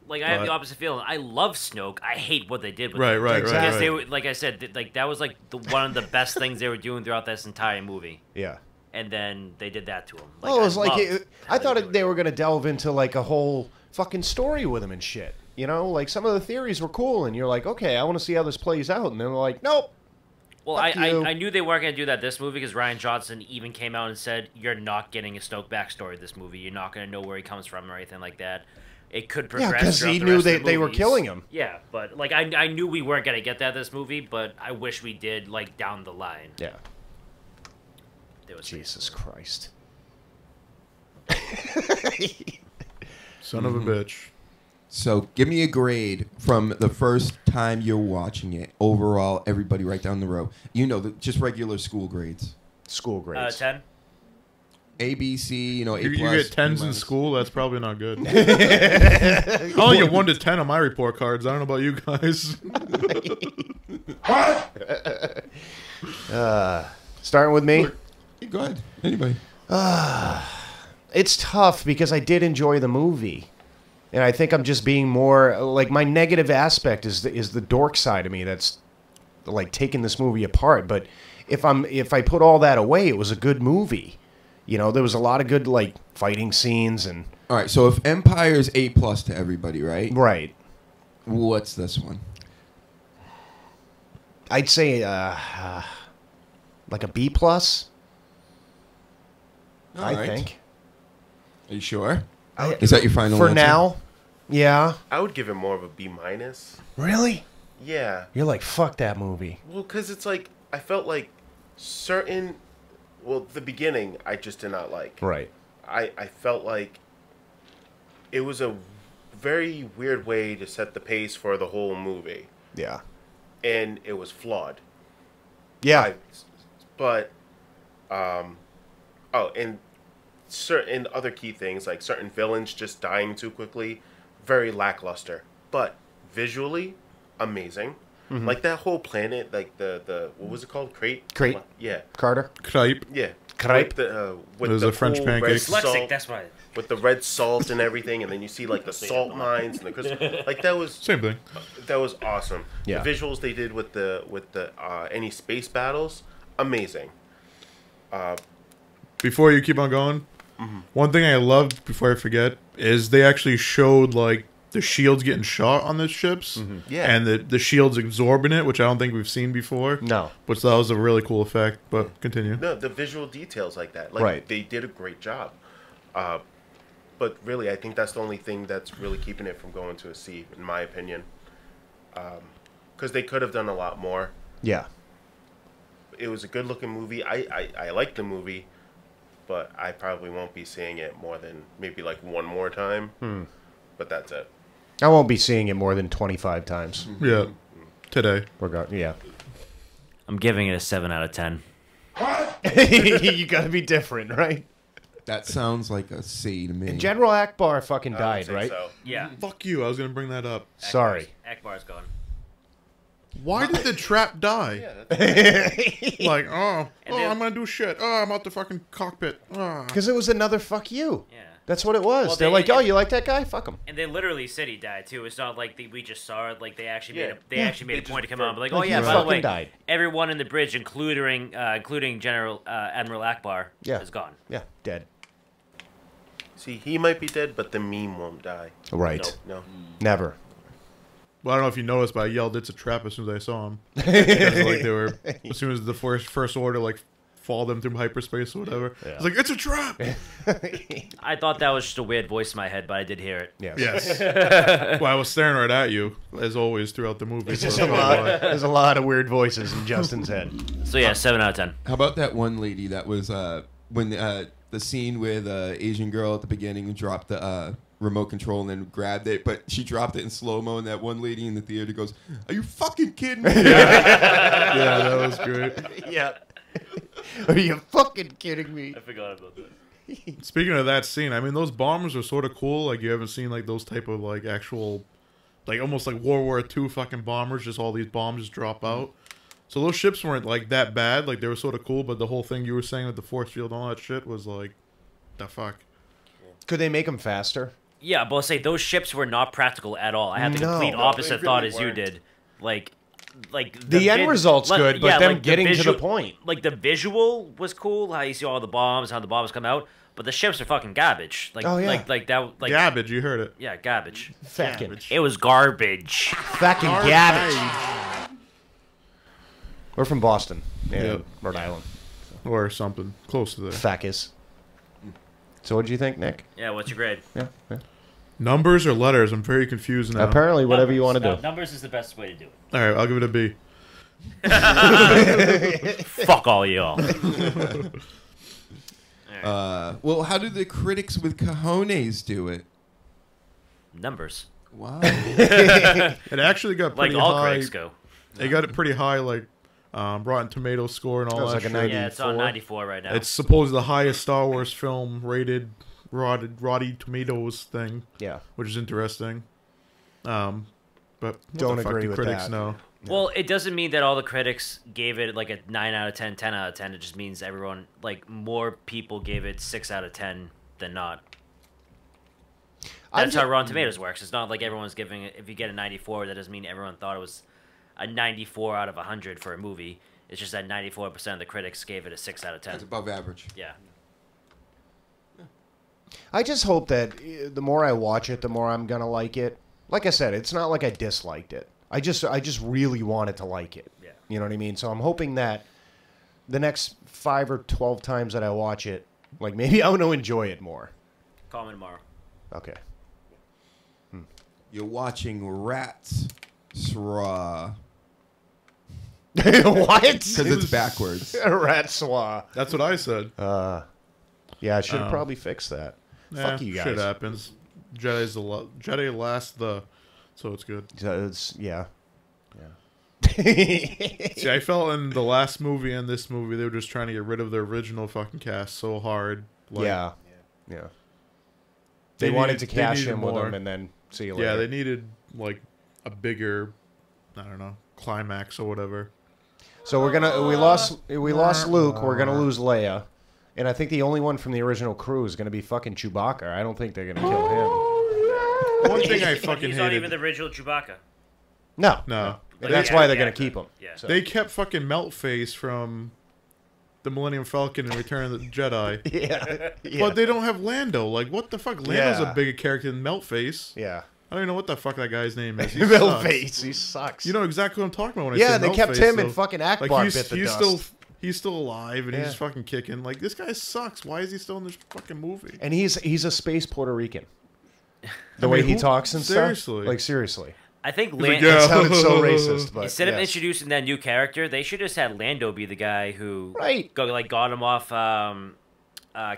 Like I have But- the opposite feeling. I love Snoke. I hate what they did with Right, him. right, Exactly. Because right. they were, like I said, that was like one of the best things they were doing throughout this entire movie. Yeah. And then they did that to him. Well, it was like loved how I thought did they were going to delve into like a whole fucking story with him and shit. Like some of the theories were cool, and you're like, okay, I want to see how this plays out. And then they're like, nope. Well, Fuck you. I knew they weren't going to do that this movie because Ryan Johnson even came out and said, you're not getting a Snoke backstory this movie. You're not going to know where he comes from or anything like that. It could progress. Yeah, because throughout he the knew rest of the they were movies. killing him. Yeah, but like I knew we weren't going to get that this movie, but I wish we did like down the line. Yeah. There was Jesus Christ. Son of a bitch. So give me a grade from the first time you're watching it. Overall, everybody right down the row. Just regular school grades. School grades. 10. A, B, C, A+. You get tens B-. in school, that's probably not good. I only get 1 to 10 on my report cards. I don't know about you guys. Starting with me. Go ahead. Anybody. It's tough because I did enjoy the movie. And I think I'm just being more like my negative aspect is the dork side of me that's like taking this movie apart. But if I put all that away, it was a good movie. There was a lot of good like fighting scenes and All right, so if Empire is A+ to everybody, right? right. What's this one? I'd say like a B+. I All right. think. Are you sure? Is that your final For answer? now, yeah. I would give it more of a B minus. Really? Yeah. You're like fuck that movie. Well, because it's like I felt like the beginning I just did not like. Right. I felt like it was a very weird way to set the pace for the whole movie, Yeah. and it was flawed. Yeah. And certain other key things like certain villains just dying too quickly, very lackluster. But visually, amazing. Mm-hmm. Like that whole planet, like the what was it called? Crate. Yeah. Carter. Cripe. Yeah. Crepe. With Those the are French cool pancakes. red Dyslexic, salt, that's why. with the red salt and everything, and then you see like the salt mines and the crystal. Like that was Same thing. awesome. Yeah. The visuals they did with the any space battles, amazing. Before you keep on going, one thing I loved, before I forget, is they actually showed like the shields getting shot on the ships. Yeah. And the shields absorbing it, which I don't think we've seen before. No. Which that was a really cool effect, but continue. No, the visual details like that, like Right. they did a great job. But really, I think that's the only thing that's really keeping it from going to a C, in my opinion. Because they could have done a lot more. Yeah. It was a good-looking movie. I liked the movie, but I probably won't be seeing it more than maybe like one more time. But that's it. I won't be seeing it more than 25 times. Yeah. Today. Yeah. I'm giving it a 7 out of 10. You gotta be different, right? That sounds like a say to me. And General Akbar fucking I would died, say right? So. Yeah. Fuck you. I was gonna bring that up. Sorry. Akbar's gone. Why did the trap die? Like, And then- I'm gonna do shit. Oh, I'm out the fucking cockpit. Because it was another fuck you. Yeah. That's what it was. Well, They're they- like, oh, you like that guy? Fuck him. And they literally said he died too. It's not like we just saw it. Like they actually Yeah. made a, they actually made a point to come on, but like, Like, oh he yeah, by the fucking way, died. everyone in the bridge, including General Admiral Akbar, Yeah. is gone. Yeah, dead. See, he might be dead, but the meme won't die. Right. No. Never. Well, I don't know if you noticed, but I yelled, "It's a trap!" as soon as I saw him. Because, like, they were, as soon as the first order like followed them through hyperspace or whatever. Yeah. It's like, it's a trap. I thought that was just a weird voice in my head, but I did hear it. Yes. Yes. Well, I was staring right at you as always throughout the movie. There's so a I lot. don't know why. There's a lot of weird voices in Justin's head. So yeah, 7 out of 10. How about that one lady that was when the scene with Asian girl at the beginning dropped the remote control and then grabbed it, but she dropped it in slow-mo, and that one lady in the theater goes, "Are you fucking kidding me?" Yeah, that was great. Yeah. Are you fucking kidding me? I forgot about that. Speaking of that scene, I mean, those bombers are sort of cool. Like, you haven't seen like those type of like actual, like almost like World War II fucking bombers. Just all these bombs just drop out. So those ships weren't like that bad. Like, they were sort of cool, but the whole thing you were saying with the force field and all that shit was like, the fuck. Could they make them faster? Yeah, but I'll say those ships were not practical at all. I had the No. complete No, opposite they thought really as you weren't. did. Like The end result's good, but them getting to the point. Like the visual was cool. How you see all the bombs, how the bombs come out, but the ships are fucking garbage. Like, Oh, yeah. like that. Like Garbage, you heard it. yeah, garbage. Fucking. Garbage. It was garbage. Fucking garbage. We're from Boston. Yeah. Yeah. Rhode Island. Or something close to that. Fackus. So what do you think, Nick? Yeah, what's your grade? Yeah. Numbers or letters? I'm very confused now. Apparently, whatever you want to No, do. numbers is the best way to do it. All right, I'll give it a B. Fuck all y'all. Well, how do the critics with cojones do it? Numbers. Wow. It actually got Like pretty all high. critics go. It got it pretty high, like Rotten Tomatoes score and all That was that like a shit. 90. Yeah, it's on 94. 94 right now. It's supposed the highest Star Wars film rated Rotten Tomatoes thing, Yeah. which is interesting. But what Don't the fuck agree do with critics that. know? Well, it doesn't mean that all the critics gave it like a 9 out of 10, 10 out of 10. It just means everyone, like, more people gave it 6 out of 10 than not. That's how Rotten Tomatoes works. It's not like everyone's giving it, if you get a 94, that doesn't mean everyone thought it was a 94 out of 100 for a movie. It's just that 94% of the critics gave it a 6 out of 10. That's above average. Yeah. I just hope that the more I watch it, the more I'm gonna like it. Like I said, it's not like I disliked it. I just really wanted to like it. Yeah. You know what I mean? So I'm hoping that the next 5 or 12 times that I watch it, like maybe I'm gonna enjoy it more. Call me tomorrow. Okay. You're watching Rats. Sra. What? Because it's backwards. Rat swa. That's what I said. Yeah, I should probably fix that. Fuck you guys. Shit happens. Jedi last so it's good. Yeah. See, I felt in the last movie and this movie they were just trying to get rid of their original fucking cast so hard. Like, Yeah. They wanted to they cash needed him with more. him and then see you later. Yeah, they needed like a bigger, I don't know, climax or whatever. So we lost Luke. We're gonna lose Leia, and I think the only one from the original crew is gonna be fucking Chewbacca. I don't think they're gonna kill him. One thing I fucking He's not even hated. the original Chewbacca. No. No, And that's Yeah, why they're yeah. gonna keep him. Yeah. So- they kept fucking Meltface from the Millennium Falcon and Return of the Jedi. Yeah. But they don't have Lando. Like, what the fuck? Lando's Yeah. a bigger character than Meltface. Yeah. I don't even know what the fuck that guy's name is. He Bill sucks. Face. He sucks. You know exactly what I'm talking about when I Yeah, say they kept Meltface, him though. and fucking Akbar Like, he's bit the he's dust. still alive and Yeah. he's fucking kicking. Like, this guy sucks. Why is he still in this fucking movie? And he's a space Puerto Rican. The I way mean, he who- talks and seriously? stuff. Like seriously. I think like, Lando. yeah. It sounded so racist, but Instead of yes. introducing that new character, they should just had Lando be the guy who Right. got him off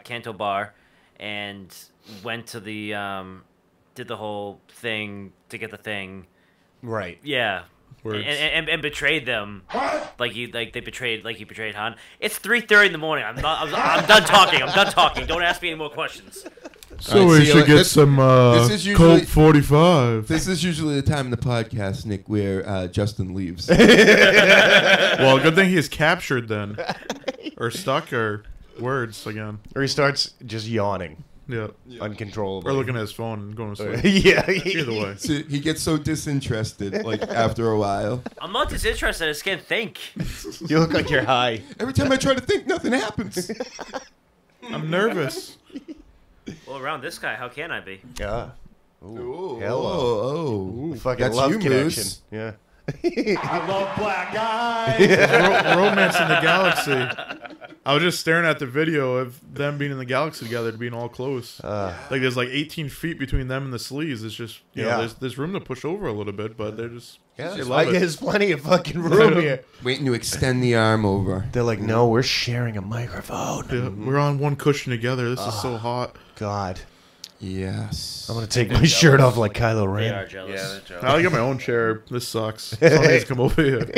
Canto Bar and went to the did the whole thing to get the thing. Right. Yeah, Words. and betrayed them, like he betrayed Han. It's 3:30 in the morning. I'm done talking. I'm done talking. Don't ask me any more questions. So All right, we see, should get this- some this is usually- Colt 45. This is usually the time in the podcast, Nick, where Justin leaves. Well, good thing he's captured then, or stuck, or words again. Or he starts just yawning Yeah, uncontrollably. or looking at his phone and going to sleep. Yeah. Either way. So he gets so disinterested, like after a while. I'm not disinterested. I just can't think. You look like you're high. Every time I try to think, nothing happens. I'm nervous. Well, around this guy, how can I be? Yeah. Ooh, Hello. oh. Fucking That's love you, connection. Moose. Yeah. I love black guys. Romance in the Galaxy. I was just staring at the video of them being in the galaxy together, being all close. Like there's like 18 feet between them and the sleeves. It's just you know, there's room to push over a little bit, but they're just Yeah, they love it. there's plenty of fucking room here. Waiting to extend the arm over. They're like, no, we're sharing a microphone. Yeah, we're on one cushion together. This is so hot. God. Yes. I'm going to take my shirt off like Kylo They Ren. are jealous. Yeah, they're jealous. I'll get my own chair. This sucks. Someone needs to come over here.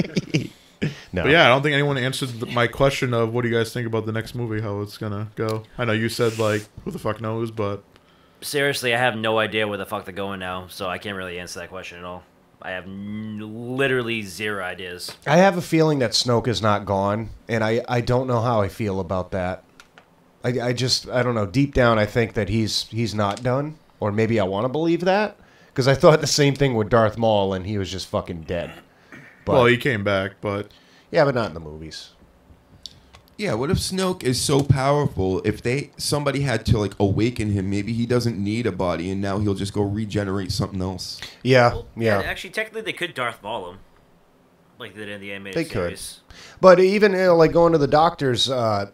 No. But yeah, I don't think anyone answered my question of what do you guys think about the next movie, how it's gonna go. I know you said like who the fuck knows, but Seriously, I have no idea where the fuck they're going now, so I can't really answer that question at all. I have literally zero ideas. I have a feeling that Snoke is not gone, and I don't know how I feel about that. I don't know. Deep down, I think that he's not done, or maybe I want to believe that, because I thought the same thing with Darth Maul, and he was just fucking dead. But, well, he came back, but yeah, but not in the movies. Yeah, what if Snoke is so powerful? If somebody had to like awaken him, maybe he doesn't need a body, and now he'll just go regenerate something else. Yeah, yeah. Actually, technically, they could Darth Maul him, like they did in the animated They could. series. But even like going to the doctor's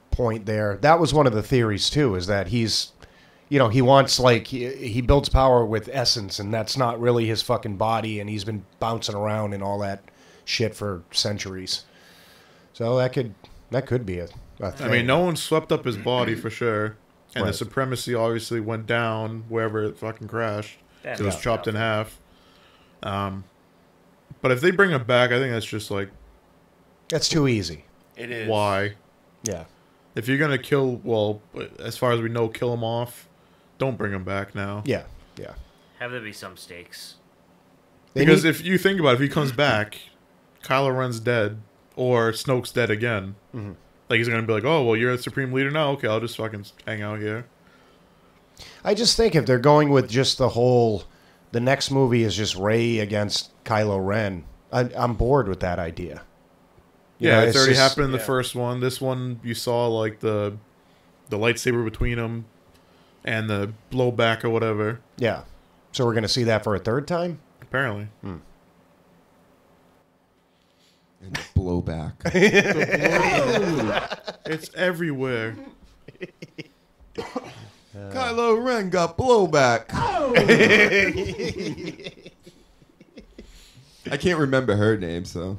point there, that was one of the theories too, is that he's, you know, he wants like he builds power with essence, and that's not really his fucking body, and he's been bouncing around and all that shit for centuries. So that could be a thing. I mean, no one swept up his body for sure, and the Right. supremacy obviously went down wherever it fucking crashed. Yeah. It was chopped in half. But if they bring him back, I think that's just like That's too easy. It is. why. Yeah. If you're gonna kill, well, as far as we know, kill him off. Don't bring him back now. Yeah. Yeah. Have there be some stakes. They Because need- if you think about it, if he comes back, Kylo Ren's dead, or Snoke's dead again. Mm-hmm. Like, he's going to be like, oh, well, you're the Supreme Leader now? Okay, I'll just fucking hang out here. I just think if they're going with just the next movie is just Rey against Kylo Ren, I'm bored with that idea. You Yeah, know, it's already just- happened in the first one. This one, you saw, like, the lightsaber between them and the blowback or whatever. Yeah. So we're going to see that for a third time? Apparently. And the blowback. It's everywhere. Kylo Ren got blowback. I can't remember her name, so.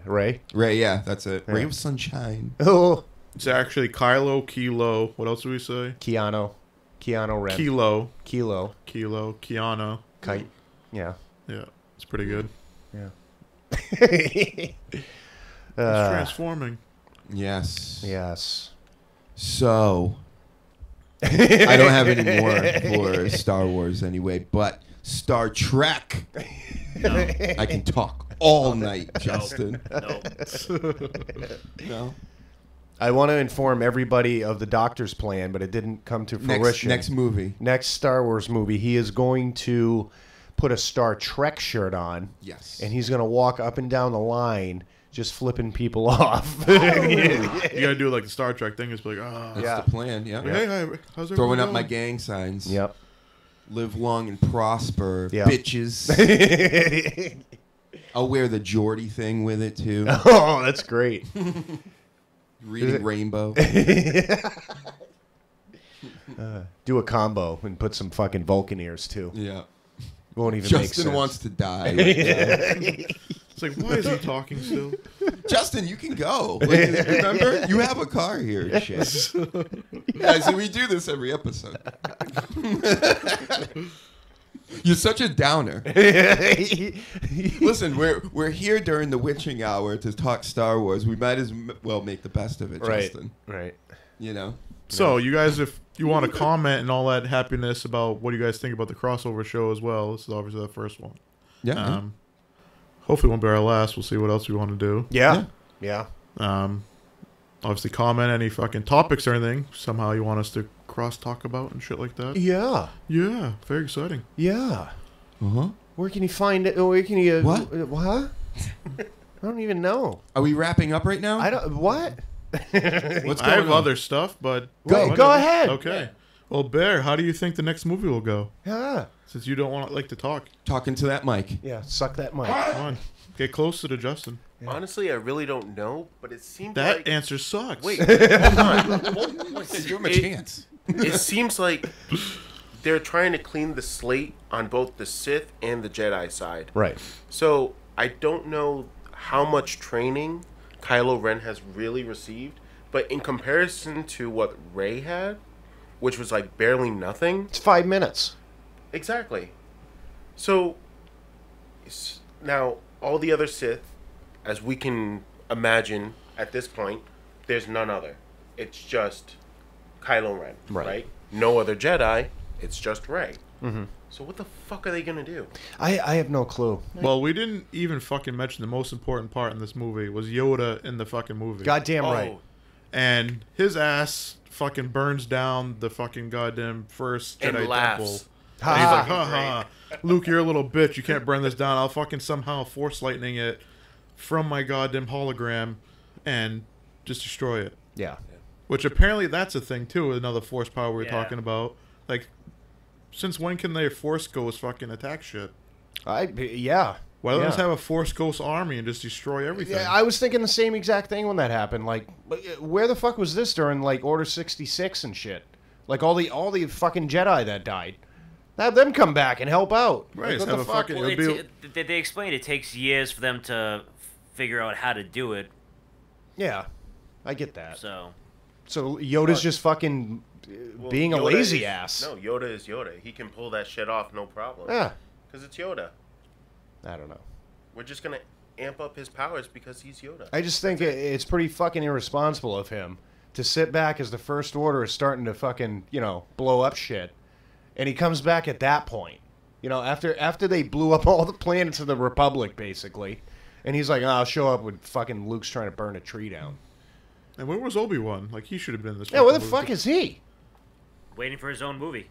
Rey? Ray, yeah, that's it. Yeah. Ray of Sunshine. Oh, It's actually Kylo, Kilo. What else do we say? Keanu Ren. Kilo, Keanu. Kite. Yeah. Yeah, it's pretty good. Yeah. It's transforming. Yes. Yes. So, I don't have any more for Star Wars anyway, but Star Trek. No. I can talk all night, Justin. No. No. I want to inform everybody of the Doctor's plan, but it didn't come to fruition. Next movie. Next Star Wars movie, he is going to put a Star Trek shirt on, Yes. and he's going to walk up and down the line just flipping people off. You gotta do like the Star Trek thing. Just be like, ah, That's Yeah. the plan, yeah. hey, how's everyone Throwing up going? my gang signs. Yep. Live long and prosper, Yeah. bitches. I'll wear the Geordie thing with it, too. Oh, that's great. Reading Rainbow. Do a combo and put some fucking Vulcan ears, too. Yeah. Won't even make Justin sense. wants to die. It's like, why is he talking still? Justin, you can go. Like, remember? You have a car here and shit. Yeah, so we do this every episode. You're such a downer. Listen, we're here during the witching hour to talk Star Wars. We might as well make the best of it, Justin. Right. You know? So, you guys, if you want to comment and all that happiness about what you guys think about the crossover show as well, this is obviously the first one. Yeah. Hopefully it won't be our last. We'll see what else we want to do. Yeah. Obviously, comment any fucking topics or anything somehow you want us to cross-talk about and shit like that. Yeah. Yeah, very exciting. Yeah. Uh-huh. Where can you find it? Where can you... What? What? I don't even know. Are we wrapping up right now? I don't... What? What's I going have on? other stuff, but... Go ahead. Okay. Well, Bear, how do you think the next movie will go? Yeah. Since you don't like to talk. Talking to that mic. Yeah, suck that mic. Come on. Get closer to Justin. Honestly, I really don't know, but it seems That like... answer sucks. Wait, hold on. Give him a chance. It seems like they're trying to clean the slate on both the Sith and the Jedi side. Right. So I don't know how much training Kylo Ren has really received, but in comparison to what Rey had, which was like barely nothing. It's 5 minutes. Exactly. So now all the other Sith, as we can imagine at this point, there's none other. It's just Kylo Ren, right? No other Jedi. It's just Rey. Mm-hmm. So what the fuck are they gonna do? I have no clue. Well, we didn't even fucking mention the most important part in this movie was Yoda in the fucking movie. Goddamn right. And his ass fucking burns down the fucking goddamn first And Jedi laughs. temple. And he's like, ha ha, Luke, you're a little bitch. You can't burn this down. I'll fucking somehow force lightning it from my goddamn hologram and just destroy it. Yeah. Which apparently that's a thing too. Another force power we were Yeah. talking about. Like, since when can their force ghosts fucking attack shit? Yeah. Why don't Yeah. they just have a force ghost army and just destroy everything? Yeah, I was thinking the same exact thing when that happened. Like, where the fuck was this during like Order 66 and shit? Like all the fucking Jedi that died. Have them come back and help out. Right, Like, what have the a fuck? fucking- Well, It'll they explained it takes years for them to figure out how to do it. Yeah, I get that. So So Yoda's just fucking Well, being a Yoda lazy is- ass. No, Yoda is Yoda. He can pull that shit off, no problem. Yeah, Because it's Yoda. I don't know. We're just gonna amp up his powers because he's Yoda. I just think it's pretty fucking irresponsible of him to sit back as the First Order is starting to fucking, blow up shit. And he comes back at that point. After they blew up all the planets of the Republic, basically. And he's like, I'll show up with fucking Luke's trying to burn a tree down. And where was Obi-Wan? Like, he should have been in this. Yeah, where the fucking fuck movie. is he? waiting for his own movie.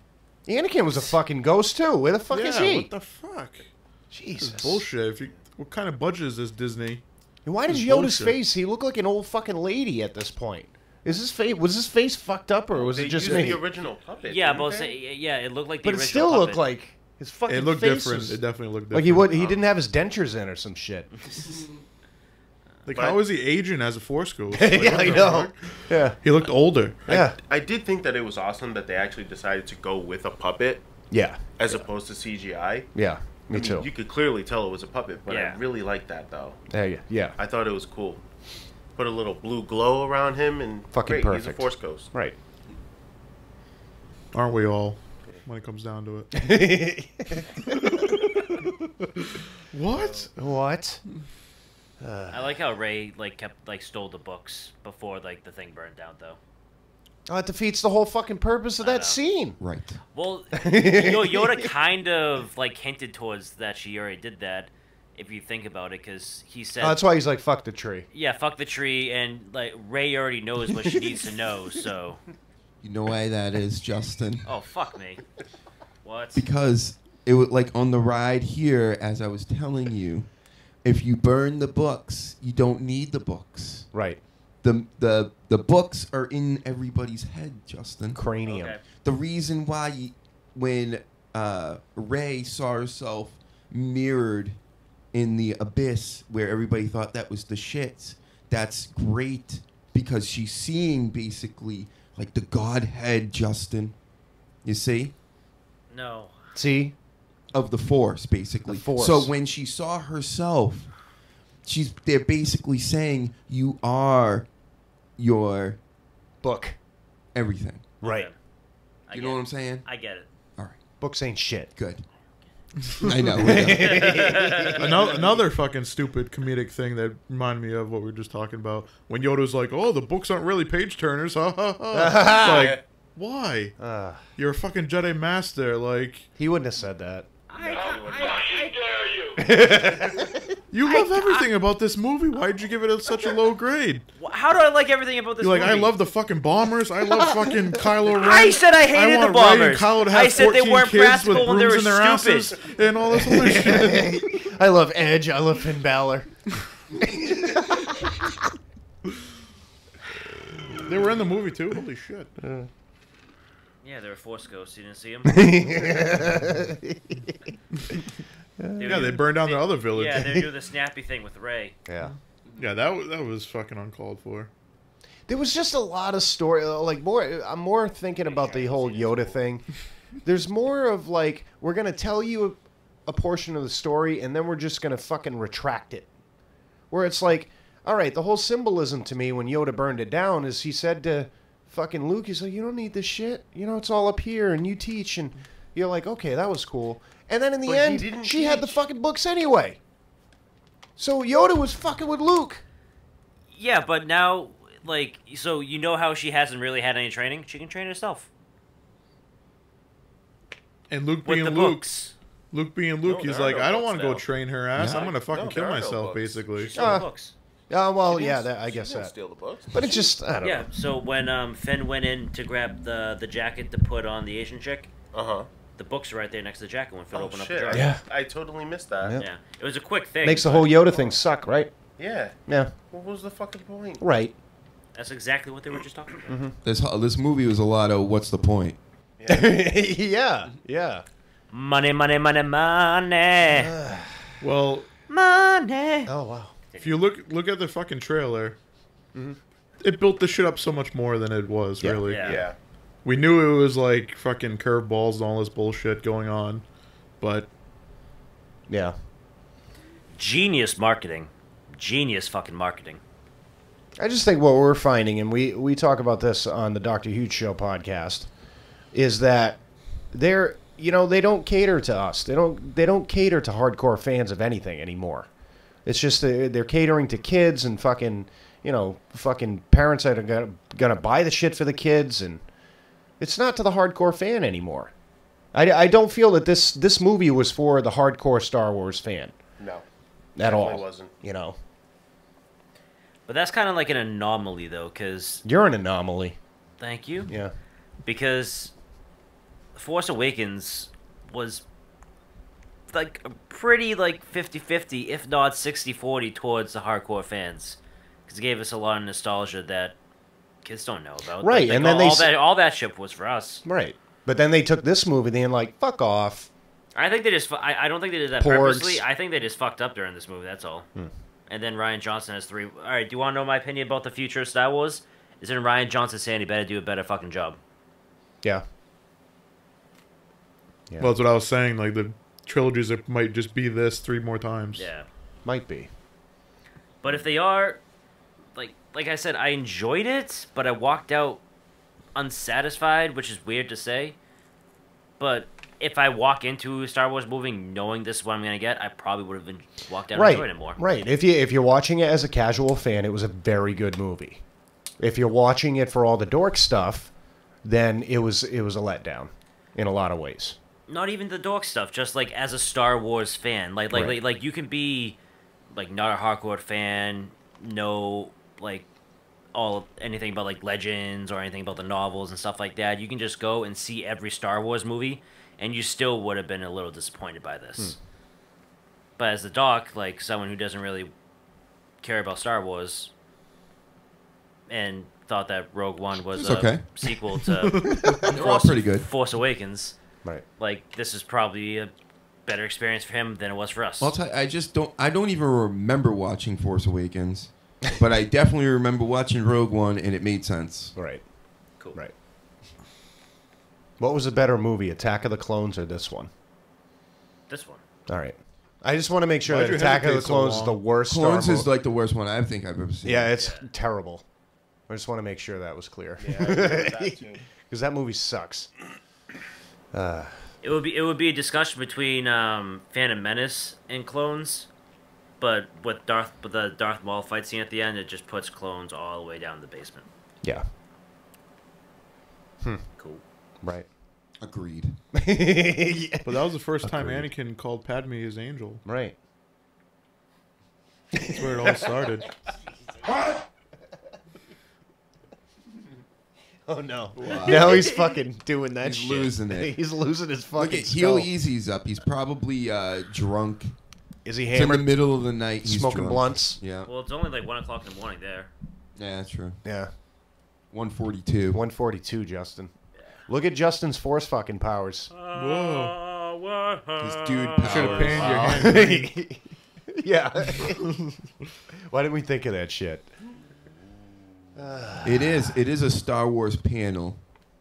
Anakin was a fucking ghost, too. Where the fuck is he? What the fuck? Jesus. This is bullshit. What kind of budget is this, Disney? And why does This is Yoda's bullshit. face, he look like an old fucking lady at this point? Was his face fucked up, or was They it just used me? the original puppet. Yeah, didn't but they? it looked like the But it original still looked puppet. like his fucking It looked face different. was- It definitely looked like different. he didn't have his dentures in or some shit. Like, But- how is he aging as a Force ghost? Yeah, Like, what I the know. fuck? Yeah. He looked older. Yeah. I did think that it was awesome that they actually decided to go with a puppet Yeah. as opposed to CGI. Yeah. Me I mean, too. You could clearly tell it was a puppet, but Yeah. I really liked that though. Yeah. I thought it was cool. Put a little blue glow around him and Fucking great, he's a perfect. Force ghost. Right. Aren't we all? When it comes down to it. What? What? I like how Ray stole the books before the thing burned down though. Oh, it defeats the whole fucking purpose of I that know. scene. Right. Well, Yoda kind of hinted towards that she already did that. If you think about it, because he said, Oh, that's why he's like, fuck the tree. "Yeah, fuck the tree," and Ray already knows what she needs to know. So, You know why that is, Justin? oh fuck me, what? Because it was like on the ride here, as I was telling you, if you burn the books, you don't need the books. Right. The books are in everybody's head, Justin. Cranium. Okay. The reason why when Rey saw herself mirrored in the abyss where everybody thought that was the shits, that's great because she's seeing basically like the Godhead, Justin. You see? No. See? Of the Force, basically. The Force. So when she saw herself, they're basically saying you are your Book. everything. Right. Okay. I You get know what it. I'm saying? I get it. All right. Books ain't shit. Good. I know. Another fucking stupid comedic thing that reminded me of what we were just talking about. When Yoda's like, "Oh, the books aren't really page turners." Ha ha ha. Like, why? You're a fucking Jedi Master. Like, he wouldn't have said that. You love everything about this movie. Why'd you give it such a low grade? How do I like everything about this You're movie? like, I love the fucking bombers. I love fucking Kylo Ren. I said I hated the want bombers. Rey and Kylo to have I said they 14 weren't kids with practical and they brooms were in their stupid. asses and all this other shit. I love Edge. I love Finn Balor. They were in the movie too. Holy shit. Yeah, they were Force ghosts. You didn't see them? Yeah, they burned down the other village. Yeah, they do the snappy thing with Rey. Yeah. Yeah, that was fucking uncalled for. There was just a lot of story. Like I'm more thinking about the whole Yoda thing. There's more of like we're gonna tell you a portion of the story and then we're just gonna fucking retract it. Where it's like, all right, the whole symbolism to me when Yoda burned it down is he said to fucking Luke, he's like, you don't need this shit. You know, it's all up here and you teach. And you're like, okay, that was cool. And then in the end, she had the fucking books anyway. So Yoda was fucking with Luke. Yeah, but now, like, so you know how she hasn't really had any training? She can train herself. And Luke With being the Luke. books. Luke being Luke, No, he's there are like, no I don't books want to go now. train her ass. Yeah. I'm going to fucking No, kill there are no myself, books. basically. She stole the books. Well, She yeah, didn't- I she guess didn't that. steal the books. But it's just, I don't Yeah, know. so when Finn went in to grab the jacket to put on the Asian chick, Uh-huh. the books are right there next to the jacket when Finn Oh, opened up shit. the jar. Yeah. I totally missed that. Yeah. Yeah, it was a quick thing. Makes the but whole Yoda thing suck, right? Yeah. Yeah. What was the fucking point? Right. That's exactly what they were just talking about. This movie was a lot of what's the point? Yeah. Yeah. Money, money, money, money. Well, Money. Oh, wow. if you look at the fucking trailer, it built the shit up so much more than it was, Yeah. really. Yeah. Yeah. We knew it was like fucking curveballs and all this bullshit going on, but Yeah. Genius marketing. Genius fucking marketing. I just think what we're finding, and we talk about this on the Dr. Huge Show podcast, is that they don't cater to us. They don't cater to hardcore fans of anything anymore. It's just they're catering to kids and fucking parents that are gonna buy the shit for the kids, and it's not to the hardcore fan anymore. I don't feel that this movie was for the hardcore Star Wars fan No. at all. Definitely wasn't. You know, But that's kind of like an anomaly, though, because... you're an anomaly. Thank you. Yeah. Because Force Awakens was like a pretty like 50-50, if not 60-40 towards the hardcore fans. Because it gave us a lot of nostalgia that kids don't know about. Right, Like, and then all that shit was for us. Right. But then they took this movie and like, fuck off. I think they just... I don't think they did that Porgs. purposely. I think they just fucked up during this movie, that's all. And then Ryan Johnson has 3... Alright, do you want to know my opinion about the future of Star Wars? Isn't Ryan Johnson saying he better do a better fucking job? Yeah. well, that's what I was saying. Like the trilogies, it might just be this 3 more times. Yeah. Might be. But if they are... Like I said, I enjoyed it, but I walked out unsatisfied, which is weird to say. But if I walk into a Star Wars movie knowing this is what I'm going to get, I probably would have walked out and enjoyed it more. Right. If you're watching it as a casual fan, it was a very good movie. If you're watching it for all the dork stuff, then it was a letdown in a lot of ways. Not even the dork stuff, just like as a Star Wars fan. Right. Like you can be like not a hardcore fan, no like anything about like Legends or anything about the novels and stuff like that. You can just go and see every Star Wars movie and you still would have been a little disappointed by this. But as the doc, like someone who doesn't really care about Star Wars and thought that Rogue One was It's a okay. sequel to They're all pretty good. Force Awakens, Right. like this is probably a better experience for him than it was for us. I'll tell you, I don't even remember watching Force Awakens, but I definitely remember watching Rogue One, and it made sense. Right. Cool. Right. What was a better movie, Attack of the Clones or this one? This one. All right. I just want to make sure Why'd that you Attack of the hesitate so Clones is long? the worst Clones Star is like the worst one I think I've ever seen. Yeah, it's terrible. I just want to make sure that was clear. Yeah, I remember that too. Because that movie sucks. It would be a discussion between Phantom Menace and clones, but with the Darth Maul fight scene at the end, it just puts clones all the way down the basement. Yeah. Cool. Right. Agreed. Yeah. But that was the first time Agreed. Anakin called Padme his angel. Right. That's where it all started. Oh no! Wow. Now he's fucking doing that He's shit. losing it. He's losing his fucking Look at skull. Heel Easy's up. He's probably drunk. Is he It's in the hammered? middle of the night. He's Smoking drunk. blunts? Yeah. Well, it's only like 1 o'clock in the morning there. Yeah, that's true. Yeah. 142. 142, Justin. Look at Justin's force fucking powers. Whoa. His dude Should have powers. panned your hand. Yeah. Why didn't we think of that shit? It is a Star Wars panel.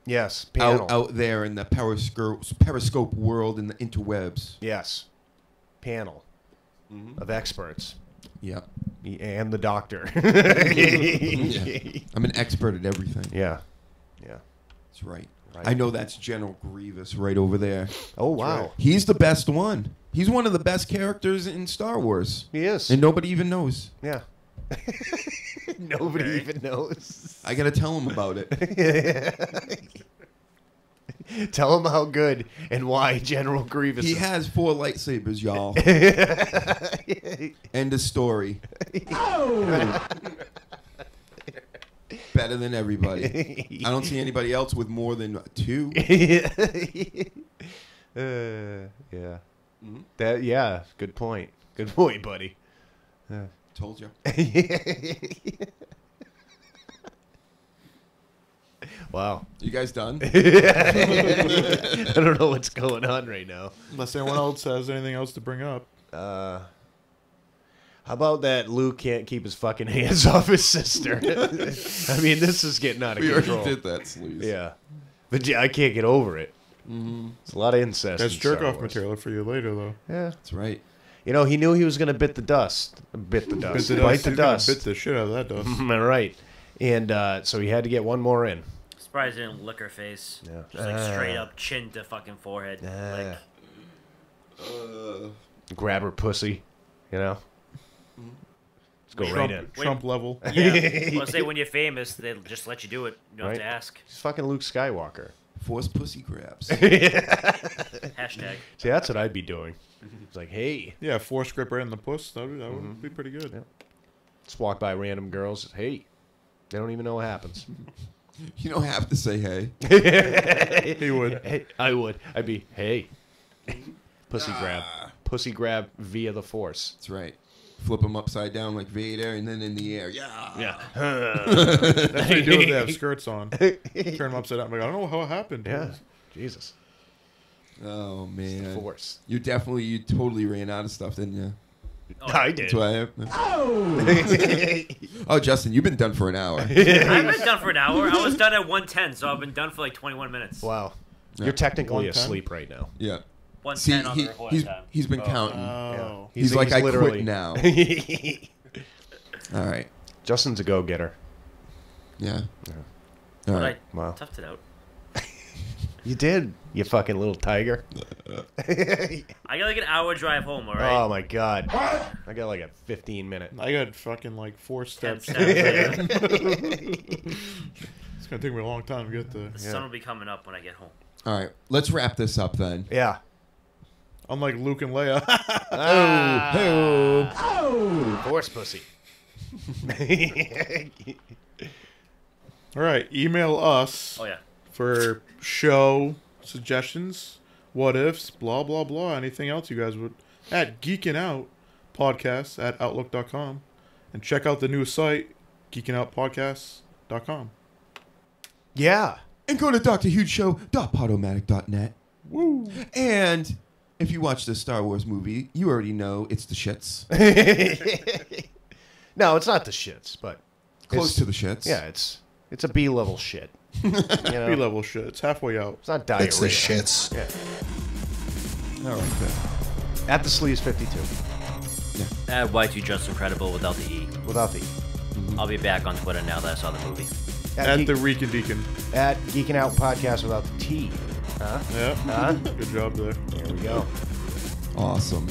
Yes. Panel. Out there in the periscope world in the interwebs. Yes. Panel of experts. Yep. And the doctor. Yeah. I'm an expert at everything. Yeah. Yeah. That's right. Right. I know that's General Grievous right over there. Oh, wow. Right. He's the best one. He's one of the best characters in Star Wars. He is. And nobody even knows. Yeah. Nobody even knows. I got to tell him about it. Tell him how good and why General Grievous He is. has 4 lightsabers, y'all. End of story. Better than everybody. I don't see anybody else with more than 2. Yeah. Mhm. That yeah, good point. Good point, buddy. Told you. Wow. You guys done? I don't know what's going on right now. Unless anyone else has anything else to bring up. How about that Luke can't keep his fucking hands off his sister? I mean, this is getting out of We control. already did that, Sleaze. Yeah. But I can't get over it. Mm-hmm. It's a lot of incest. That's in jerk Star off Wars. material for you later, though. Yeah. That's right. You know, he knew he was going to bite the dust. Bite the dust. He's Bite the gonna dust. Bit the shit out of that dust. Am I right? And so he had to get one more in. Surprised he didn't lick her face. Yeah. Just like straight up chin to fucking forehead. Like, Grab her pussy. You know? Let's go right in. Trump level. yeah. Well, say when you're famous, they'll just let you do it. You don't have to Right. ask. He's fucking Luke Skywalker. Force pussy grabs. Hashtag. See, that's what I'd be doing. It's like, hey, Yeah, force grip right in the puss. That would be pretty good. Yeah. just walk by random girls. Hey, they don't even know what happens. You don't have to say hey. He would. Hey, I would. I'd be, hey, pussy grab. Pussy grab via the force. That's right. Flip them upside down like Vader and then in the air. Yeah. Yeah. That's what they do if they have skirts on. Turn them upside down. I'm like, I don't know how it happened. Yeah. Jesus. Oh, man. Force. You totally ran out of stuff, didn't you? I did. That's why Oh, Justin, you've been done for an hour. I've been done for an hour. I was done at 1:10, so I've been done for like 21 minutes. Wow. Yeah. You're technically 110? asleep right now. Yeah. 1:10 on the recording time. he's been counting. Oh. He's like, I literally- quit now. All right. Justin's a go-getter. Yeah. All But right. Wow. I toughed it out. You did, you fucking little tiger. I got like an hour drive home, all right? Oh my god. I got like a 15-minute. I got fucking like 4 10 steps. steps later. It's gonna take me a long time to get there. The sun will be coming up when I get home. All right. Let's wrap this up then. Yeah. Unlike Luke and Leia. Oh, force pussy. All right, email us Oh, yeah. for show suggestions, what ifs, blah, blah, blah. Anything else you guys would. At Geeking Out Podcast at Outlook.com. And check out the new site, geekingoutpodcast.com. Yeah. And go to drhugeshow.podomatic.net. Woo! And if you watch the Star Wars movie, you already know it's the shits. No, it's not the shits, but Close it's- to the shits. Yeah, it's a B-level shit. You know? B-level shit. It's halfway out. It's not diarrhea. It's the shits. Yeah. All right, good. At the Sleaze 52. At Y2 Just Incredible without the E. Without the E. I'll be back on Twitter now that I saw the movie. At Geek- the Reek and Deacon. at Geeking Out Podcast without the T. Yeah. Good job there. There we go. Awesome.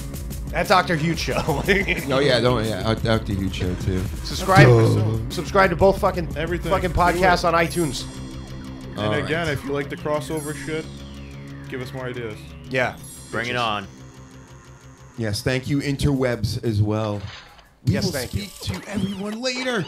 That Dr. Huge show. Oh yeah, Dr. Huge show too. Subscribe to both fucking Everything. podcasts on iTunes. And again, if you like the crossover shit, give us more ideas. Yeah. Bring it on. Yes, thank you interwebs as well. We Yes, will thank you. speak to everyone later.